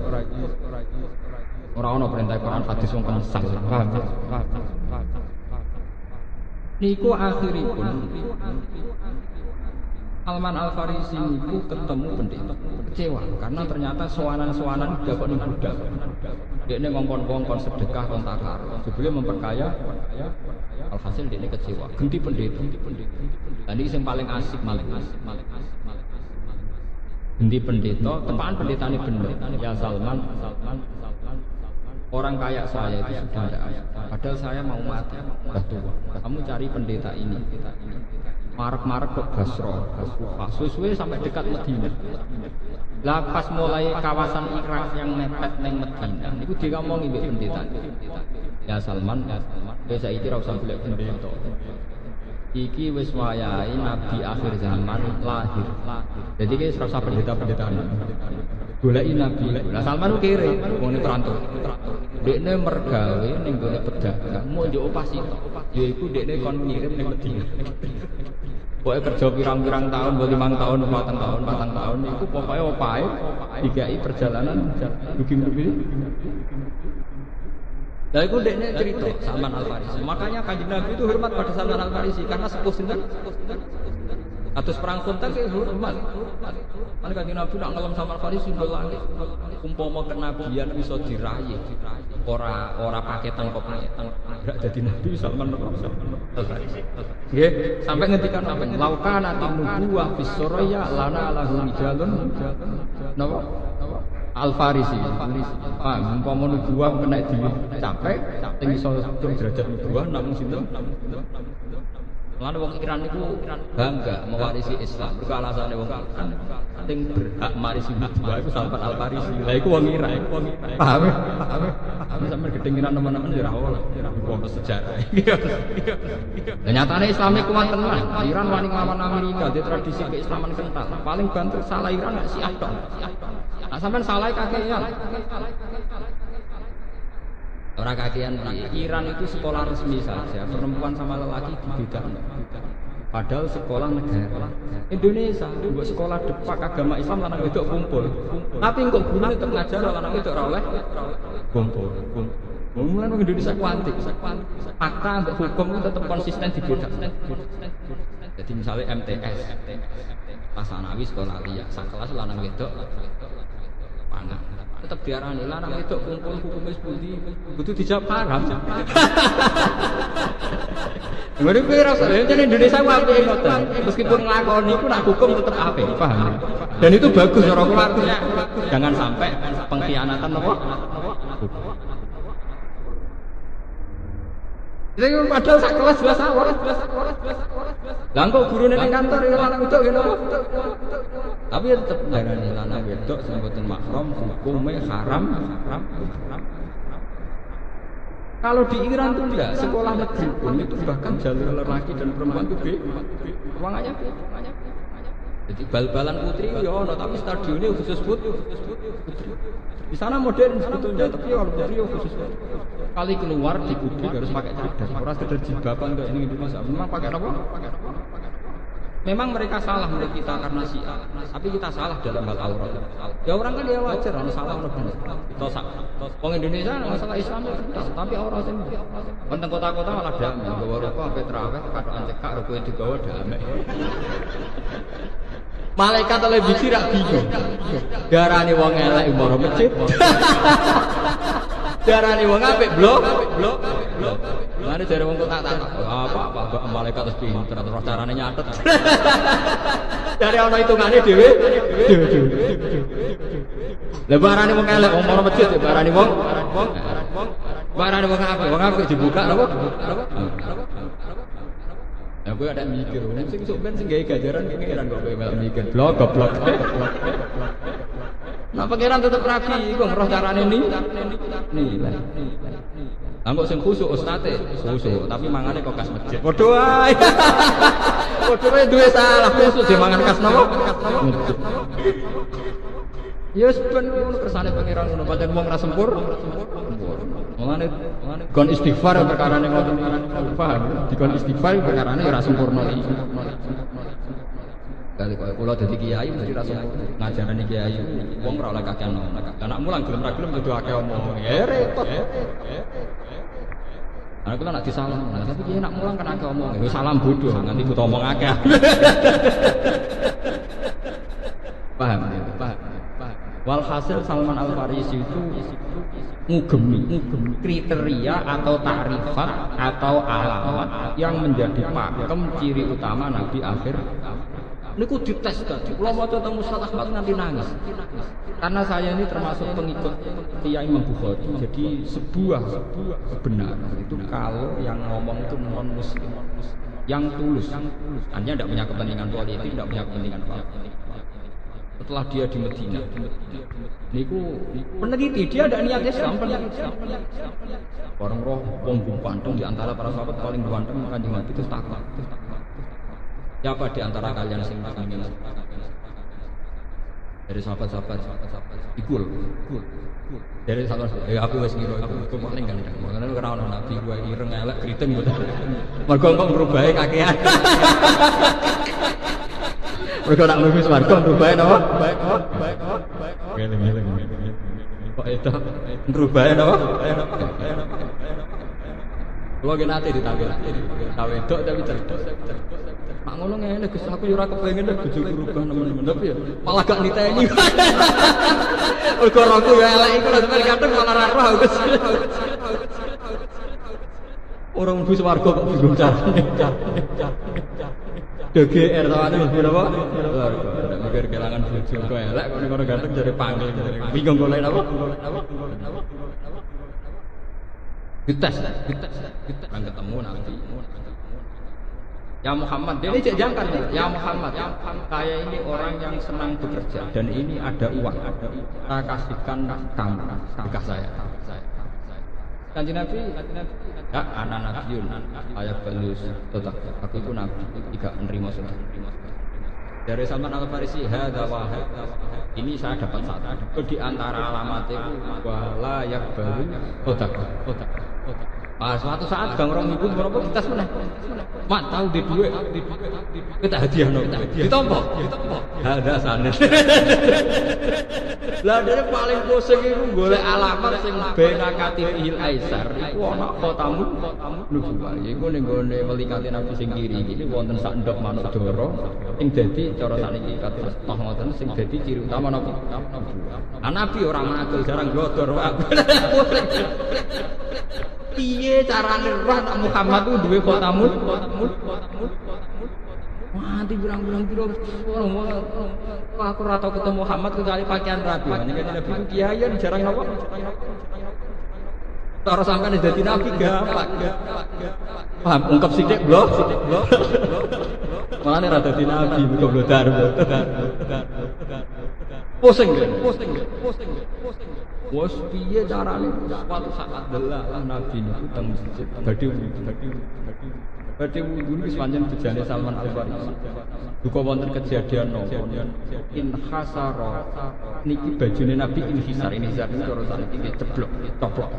Ora ono perintah Quran hadis wong nyesal. Paham. Niku akhiripun Salman Al Farisi niku ketemu pendeta kecewa karena ternyata sowanan-sowanan dapat ning budak. Dekne ngongkon-ngongkon sedekah kon takar. Jebule memperkaya alhasil dekne kecewa. Ganti pendeta. Lah niki sing paling asik Ganti pendeta, tepaan pendetane bener. Ya Salman, orang kaya saya itu sudah tidak ada. Padahal saya mau mati, sudah tua. Kamu cari pendeta ini. Marak-marak ke Basra, suwe-suwe sampai dekat Medina. Lah pas mulai kawasan Irak yang mepet neng Medina, itu dia ngomong mbek pendeta. Ya Salman, wis saiki ora usah golek pendeta. Iki wis wayahe nabi akhir zaman lahir. Jadi ki ora usah pendeta-pendetaan. Goleki nabi. Lah Salman kere, wong perantau. Dekne mergawe ning gone pedagang, mau njuk opah sitok. Yaiku dekne kon ngirim ning Medina. Pokoknya kerja pirang-pirang tahun, 5 tahun, 4 tahun, itu pokoknya opae dikai perjalanan dugi-dugi. Nah itu dekne cerita Salman Al Farisi. Makanya Kanjeng Nabi itu hormat pada Salman Al Farisi karena sepuh sinten. Atus perang Khandaq ke hormat. Kan Kanjeng Nabi nak ngelem Salman Al Farisi ndol langit. Umpama kenabian bisa diraih. Ora pakai tangkopnya. Enggak jadi Nabi Salman Al Farisi. Nggih, sampai ngendikan apa? Laukana nubuwah fis suraya lana lahu rijalun. Napa? Al-Farisi. Umpama nubuwah kena dicapai sing iso derajat nubuwah namung sinten? Lan wong Iran niku bangga mewarisi Islam. Mergo alasane wong Iran sing berhak marisi nubuwah iku Salman Al-Farisi. Lah iku wong Iran. Paham? Tapi sampeyan gedhenginan teman-teman ya ora oleh. Wong sejarah. Lah nyatane Islam iku kuat tenan. Iran wani nglawan Amerika, di tradisi keislaman kental. Paling banter salah Iran nek Syiah tok. Nah, sampean salah kakean. Orang kakean di Iran itu sekolah resmi saja, perempuan sama lelaki dibedakan. Padahal sekolah negara. Indonesia buat sekolah depak agama Islam lanang wedok kumpul. Tapi kok guru tetep ngajar lanang wedok ora oleh kumpul. Mulane wong Indonesia kuantik. Fakta ambek hukum itu tetap konsisten dibedakan. Jadi misalnya MTS, Pas Anawi sekolah liya, sakelas lanang wedok panah. Tetap diarani lanang wedok kumpul hukumnya sepundi, kudu dijawab haram. Ngene kuwi rasa yen Indonesia ku apike ngoten. Meskipun nglakoni iku nak hukum tetep apik, paham. Dan itu bagus cara kula artinya jangan sampai pengkhianatan apa? Jadi padahal sak kelas dua sawah. Lah kok gurune ning kantor ya lanang wedok ngene apa? Tapi tetep darani lanang wedok sing mboten mahram hukumnya haram. Kalau di Iran tuh enggak, sekolah negeri pun itu bahkan jalur lelaki dan perempuan itu ruangannya. Jadi bal-balan putri ya ono, tapi stadionnya khusus putri. Di sana modern sebetulnya, tapi kalau putri ya khusus putri. Kali keluar di publik harus pakai cadar. Orang cadar jilbaban kayak ini di masa. Memang pakai apa? Memang mereka salah menurut kita karena Syiah, tapi kita salah dalam hal aurat. Ya orang kan dia wajar, orang salah orang benar. Tosak. Orang Indonesia masalah Islam itu, tapi auratnya. Tentang kota-kota malah damai. Gawa rokok sampai terawih, kadoan cekak, rokok itu gawa damai. Malaikat oleh biji rak bingung. Darani wong elek umur masjid. Darani wong apik blok. Mane jare wong kok tak apa malaikat terus pinter terus carane nyatet. Dari ana hitungane dhewe. Lah barane wong elek wong moro masjid barane wong. Barane wong apik dibuka napa? Ya gue ada mikir, sing sok ben sing gawe gajaran pengiran kok kowe melok mikir blok goblok. Nah pengiran tetep rapi, iku ngeroh carane nih. Lah kok sing khusuk ustate, khusuk, tapi mangane kok kas masjid. Padha wae. Padha wae duwe salah khusuk dhe mangan kas napa? Masjid. Ya ben ngono kersane pengiran ngono, pancen wong ra sempur. Mangane kon istighfar perkarane ngoten paham. Dikon istighfar perkarane ora sempurna iki. Kali kula dadi kiai mesti ra sempurna. Ngajarane kiai wong ora oleh kakean. Anak mulang gelem ra gelem kudu akeh omong. Ya repot. Ana kula nak disalam, tapi kiai nak mulang kan akeh omong. Wis salam bodoh nganti kudu omong akeh. Paham ya? Paham. Walhasil Salman Al-Farisi itu ngugemi kriteria atau takrifat atau alamat yang menjadi pakem ciri utama Nabi akhir. Niku dites tadi. Kula maca teng Musnad Ahmad nganti nangis. Karena saya ini termasuk pengikut Kiai Imam Bukhari. Jadi sebuah kebenaran itu kalau yang ngomong itu non muslim, yang tulus, hanya tidak punya kepentingan politik, tidak punya kepentingan politik. Setelah dia di Medina, niku peneliti dia ada niat Islam, peneliti. Orang roh wong ganteng di antara para sahabat paling ganteng Kanjeng Nabi itu takwa. Siapa di antara kalian sing ingin dari sahabat-sahabat ikul. Dari sahabat aku wis ngira aku paling ganteng. Makane ora ono nabi gua ireng elek kriting ngoten. Mergo kok ngrubahe kakean. Mereka nak nulis warga ngerubahin apa? Kok itu ngerubahin apa? Kalau kita nanti ditawir, tawedok tapi cerdas. Mak ngono ngene Gus, aku ora kepengin lho bojoku rubah nemen-nemen tapi ya malah gak niteni. Mergo rohku ya elek iku lho sampeyan kadang malah ra roh Gus. Orang mlebu swarga kok bingung carane. DGR tawane mlebu napa? Swarga. Nek geger kelangan bojo kok elek kok ning kono ganteng jare panggil. Bingung golek apa? Dites. Orang ketemu nanti. Ya Muhammad, dia ini jangkar ya Muhammad, saya ini orang yang senang bekerja dan ini ada uang, saya kasihkan kamu, bekas saya. Kanjeng Nabi, ya anak nabiun, saya balus, tetap aku itu nabi, tidak menerima sunnah. Dari Salman Al Farisi, ini saya dapat satu. Di antara alamat itu wala yakbalu otak. Suatu saat gang orang ibu merokok kita mana? Mak tahu di duit, kita hadiah no, ditompok. Ada sanes. Lah dia paling pusing itu golek alamat sing bena katifil aisar. Iku ana kotamu nubuwah. Iku ning gone melikate Nabi sing kiri iki wonten sak ndok manuk doro sing dadi cara sakniki kados toh ngoten sing dadi ciri utama napa? Nabi ora makul jarang glodor wae. Piye carane roh nak Muhammad ku duwe khotamul? Mati bilang-bilang piro. Wah, aku ora tau ketemu Muhammad kecuali pakaian rapi. Nek Nabi ku kiai jarang napa? Cara sampean dadi nabi gampang. Paham ungkap sithik blok. Mulane ra dadi nabi muga blodar. Pusing. Wes piye carane suatu saat adalah Nabi niku teng masjid badhe wudu wis pancen bejane Salman Al Farisi. Duka wonten kejadian napa in hasara niki bajune Nabi inhisar niku cara sakniki ceblok toplok.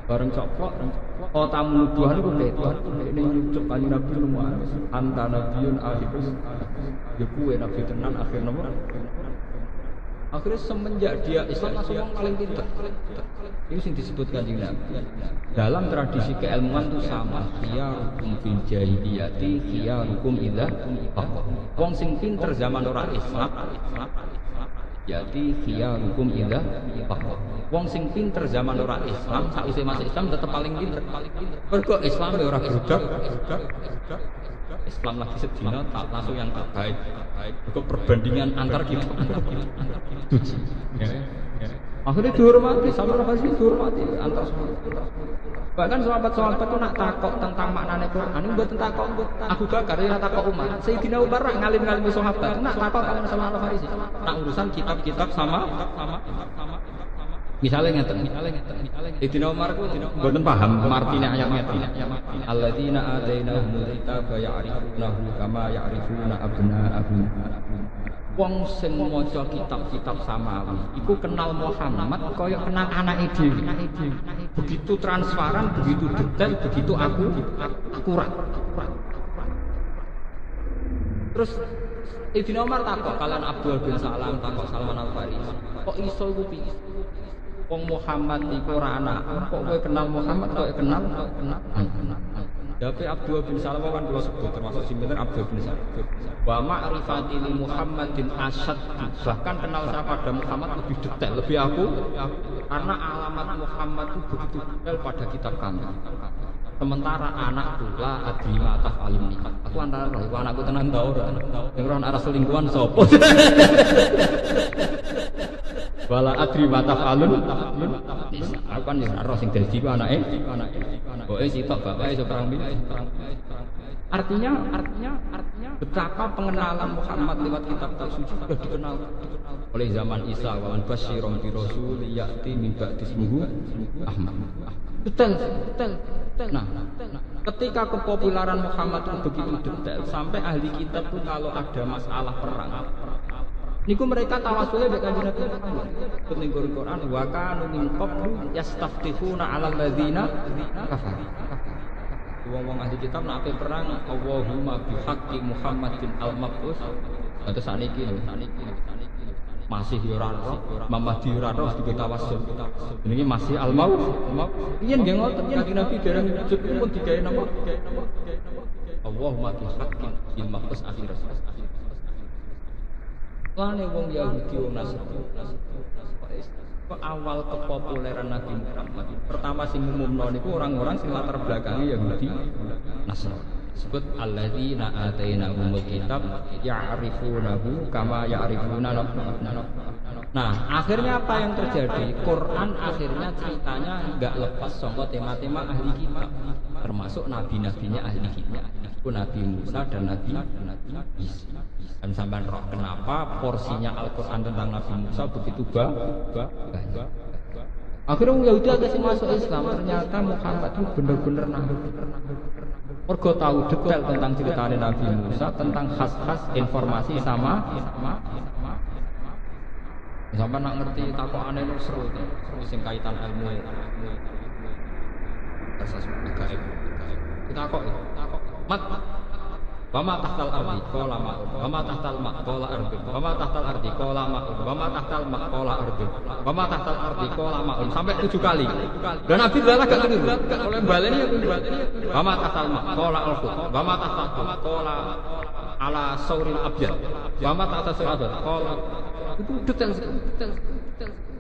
Bareng coplok tamu nubuhan niku ketok nek nyucuk kanjeng Nabi nemu anta nabiyun akhirus ya kuwe nabi tenan akhir nomor. Akhirnya semenjak dia Islam langsung orang paling pintar. Ini yang disebutkan di Nabi. Dalam tradisi keilmuan itu sama. Khiyarukum fil jahiliyati khiyarukum idza taqwa. Wong sing pinter zaman ora Islam. Jadi khiyarukum idza taqwa. Wong sing pinter zaman ora Islam, sakwise masuk Islam tetep paling pinter. Mergo Islam ora budak. Islam lagi sedina tak langsung yang terbaik. Itu perbandingan antar kita. Akhirnya dihormati, sama Rasul dihormati antar semua. Bahkan sahabat-sahabat itu nak takok tentang maknanya Quran, ini buat takok Abu Bakar, ini takok Umar. Sayyidina Umar ngalim-ngalim sahabat, nak takok kalian sama Al-Farisi. Nak urusan kitab-kitab sama. Misalnya ngeten. Sayyidina Umar ku mboten paham artine ayat-ayat. Alladzina atainahumul kitaba ya'rifunahu kama ya'rifuna abna'ahum. Wong sing maca kitab-kitab samawi iku kenal Muhammad kaya kenal anake dhewe. Begitu transparan, begitu detail, begitu akurat. Terus Sayyidina Umar takok kalian Abdul bin Salam, takok Salman Al Farisi. Kok iso iku piye? Wong Muhammad iku ora anak. Kok kowe kenal Muhammad kok kenal? Tapi Abdul bin Salam kan dua sebut termasuk sinten Abdul bin Salam. Wa ma'rifati li Muhammadin asyad. Bahkan kenal saya pada Muhammad lebih detail, lebih aku karena alamat Muhammad itu begitu detail pada kitab kami. Sementara anak la adri ma taf'alun nikah. Aku antara roh anakku tenan ta ora. Ning roh arah selingkuhan sapa? Wala adri ma taf'alun. Aku kan ya roh sing dadi ku anake. Boke sitok bapake iso perang milih. Artinya betapa pengenalan Muhammad lewat kitab-kitab suci sudah dikenal oleh zaman Isa wa basyiron bi rasul ya'ti min ba'di ismuhu Ahmad. Betul. Nah, ketika kepopuleran Muhammad itu begitu detail sampai ahli kitab itu kalau ada masalah perang niku mereka tawasulnya dengan Kanjeng Nabi Muhammad. Kening Quran wa kanu min qablu yastaftihuna 'alal ladzina kafaru. Wong-wong ahli kitab nek perang Allahumma bihaqqi Muhammadin al-mab'us. Atau saniki masih ora roh, Muhammad ora roh digo tawassul. Jenenge masih al-maut. Yen nggih ngoten Kanjeng Nabi dereng wujud pun digawe napa? Allahumma bihaqqi al-mab'us akhir. Lane wong Yahudi wong Nasrani. Awal kepopuleran Nabi Muhammad pertama sing umumno niku orang-orang sing latar belakangnya Yahudi Nasrani. Sebut alladzina atainahumul kitab ya'rifunahu kama ya'rifuna nafsahum. Nah, akhirnya apa yang terjadi? Quran akhirnya ceritanya enggak lepas sangka tema-tema ahli kitab, termasuk nabi-nabinya ahli kitab. Itu Nabi Musa dan Nabi Isa. Dan sampean roh kenapa porsinya Al-Qur'an tentang Nabi Musa begitu banyak. Akhirnya Yahudi agak masuk Islam, ternyata Muhammad itu benar-benar nabi. Mergo tahu detail tentang cerita Nabi Musa, tentang khas-khas informasi sama. Sampai nak ngerti takokane itu seru tuh, sing kaitan ilmu asas gaib. Kita kok mat Wama tahtal ardi qala ma'un wama tahtal ma' qala ardi wama tahtal ardi qala ma'un wama tahtal ma' qala ardi wama tahtal ardi qala ma'un sampai 7 kali. Dan Nabi dalah gak keliru. Oleh baleni wama tahtal ma' qala al-khut wama tahtal qala ala sauril abyad wama tahtal sauril qala. Itu detail.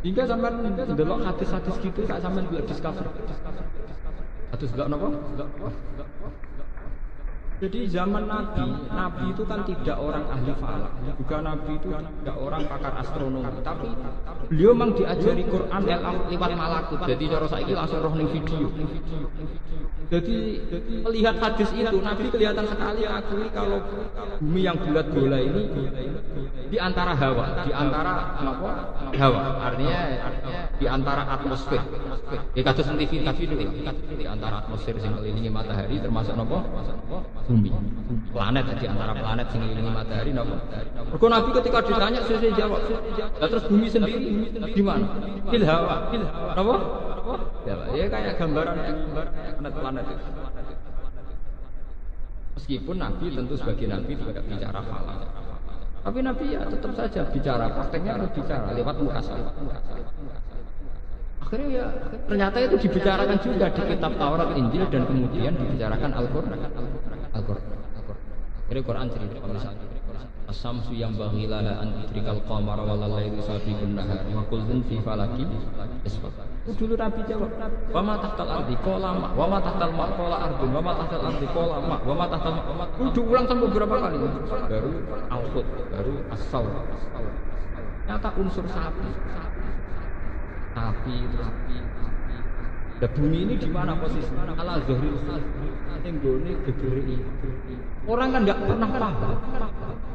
Hingga sampean ndelok hadis-hadis gitu sak sampean delok discover. Hadis delok napa? Jadi zaman Nabi itu kan tidak orang ahli falak, juga Nabi itu tidak orang pakar astronomi, tapi beliau memang diajari Quran lewat malakut. Jadi cara saiki langsung roh ning video. Jadi melihat hadis itu Nabi kelihatan sekali akui kalau bumi yang bulat bola ini di antara hawa, di antara apa? Hawa. Artinya di antara atmosfer. Ya kados TV itu di antara atmosfer sing ngelilingi matahari termasuk napa? Bumi. Planet di antara planet sing ngelilingi matahari napa? Mergo Nabi ketika ditanya sesuai jawab. Lah terus bumi sendiri di mana? Fil hawa. Napa? Ya kayak gambaran planet-planet itu. Meskipun Nabi tentu sebagai Nabi tidak bicara falak. Tapi Nabi ya tetap saja bicara, prakteknya harus bicara lewat muhasabah. Akhirnya ya ternyata itu dibicarakan juga di kitab Taurat, Injil dan kemudian dibicarakan Al-Qur'an. Jadi Quran cerita misalnya As-samsu yang baghila an idrikal qamara wal laili sabiqun nahar wa kullun fi falakin yasbah. Itu dulu Nabi jawab, wa ma tahtal ardi qala ma wa ma tahtal ma qala ardi wa ma tahtal ardi qala ma wa ma tahtal ma. Itu ulang sampai beberapa kali. Baru al-khut, baru as-saur. Nyata unsur sapi. Dan bumi ini di mana posisinya? Ala zahril tenggone gegere. Orang kan enggak pernah paham.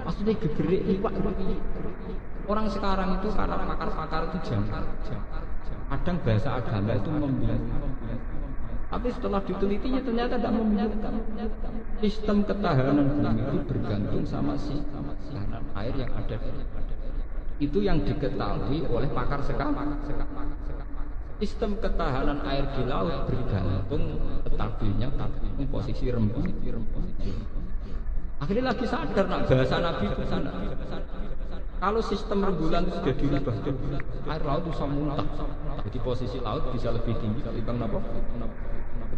Maksudnya gegere iwak itu. Orang sekarang itu karena pakar-pakar itu jangkar. Kadang bahasa agama itu membingungkan. Tapi setelah ditelitinya ternyata tidak membingungkan. Sistem ketahanan bumi itu bergantung sama ketahanan air yang ada di itu yang diketahui oleh pakar sekarang. Sistem ketahanan air di laut bergantung stabilnya posisi rembun. Akhirnya lagi sadar nak bahasa Nabi itu sana. Kalau sistem rembulan itu sudah dirubah, air laut bisa muntah. Jadi posisi laut bisa lebih tinggi ketimbang apa?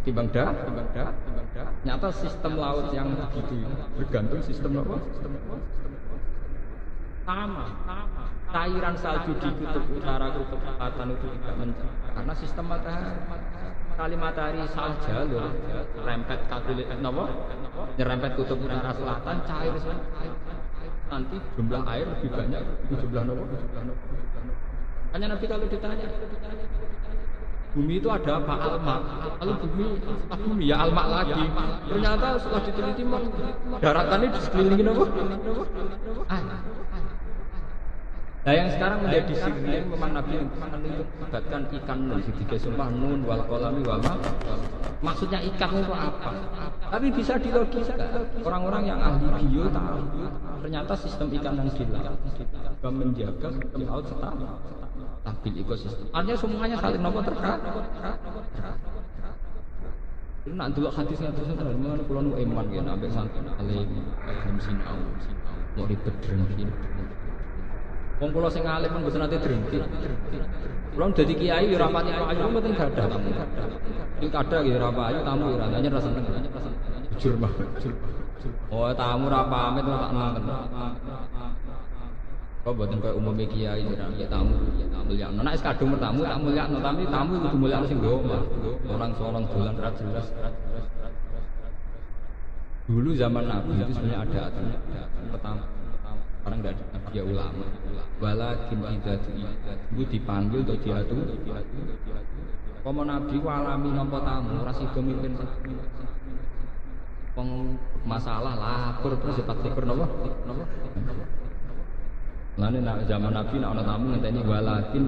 Ketimbang dah. Nyata sistem laut yang begitu bergantung sistem apa? Sama. Cairan salju di kutub utara, kutub selatan itu tidak mencair karena sistem matahari. Kali matahari salah jalur, rempet katulik nyerempet kutub utara selatan, cair nanti jumlah air lebih banyak di jumlah hanya Nabi kalau ditanya bumi itu ada apa? Alma. Kalau bumi ya alma lagi. Ternyata setelah diteliti daratannya di sekelilingi Nah yang sekarang menjadi sirine memang Nabi melibatkan ikan nun tiga sumpah nun wal qalami wa ma. Maksudnya ikan itu apa? Tapi bisa dilogiskan. Orang-orang yang ahli bio tahu ternyata sistem ikan yang di laut menjaga sistem laut stabil ekosistem. Artinya semuanya saling terkait. Ini nak dulu hadisnya terus dari mana pulau nu eman gitu, sampai santai alim sinau mau ribet drengki. Wong kula sing alim men mboten nate drengki. Kula dadi kiai ora pati payu mboten gadah. Pilkada nggih ora payu tamu ora nyer seneng. Jujur mah. Oh tamu ora pamit tak nonton. Kok mboten koyo umume kiai ora tamu mulyakno. Nek wis kadung bertamu tak mulyakno, tapi tamu kudu mulyakno sing nggawa. Orang-orang dolan ra jelas. Dulu zaman Nabi itu sebenarnya ada aturan pertama. Sekarang tidak ada dia ulama. Walakin itu dipanggil atau diatur. Kalau Nabi walami nampa tamu, rasi pemimpin masalah lapor terus cepat lapor nopo. Lalu zaman Nabi nak tamu ngenteni walakin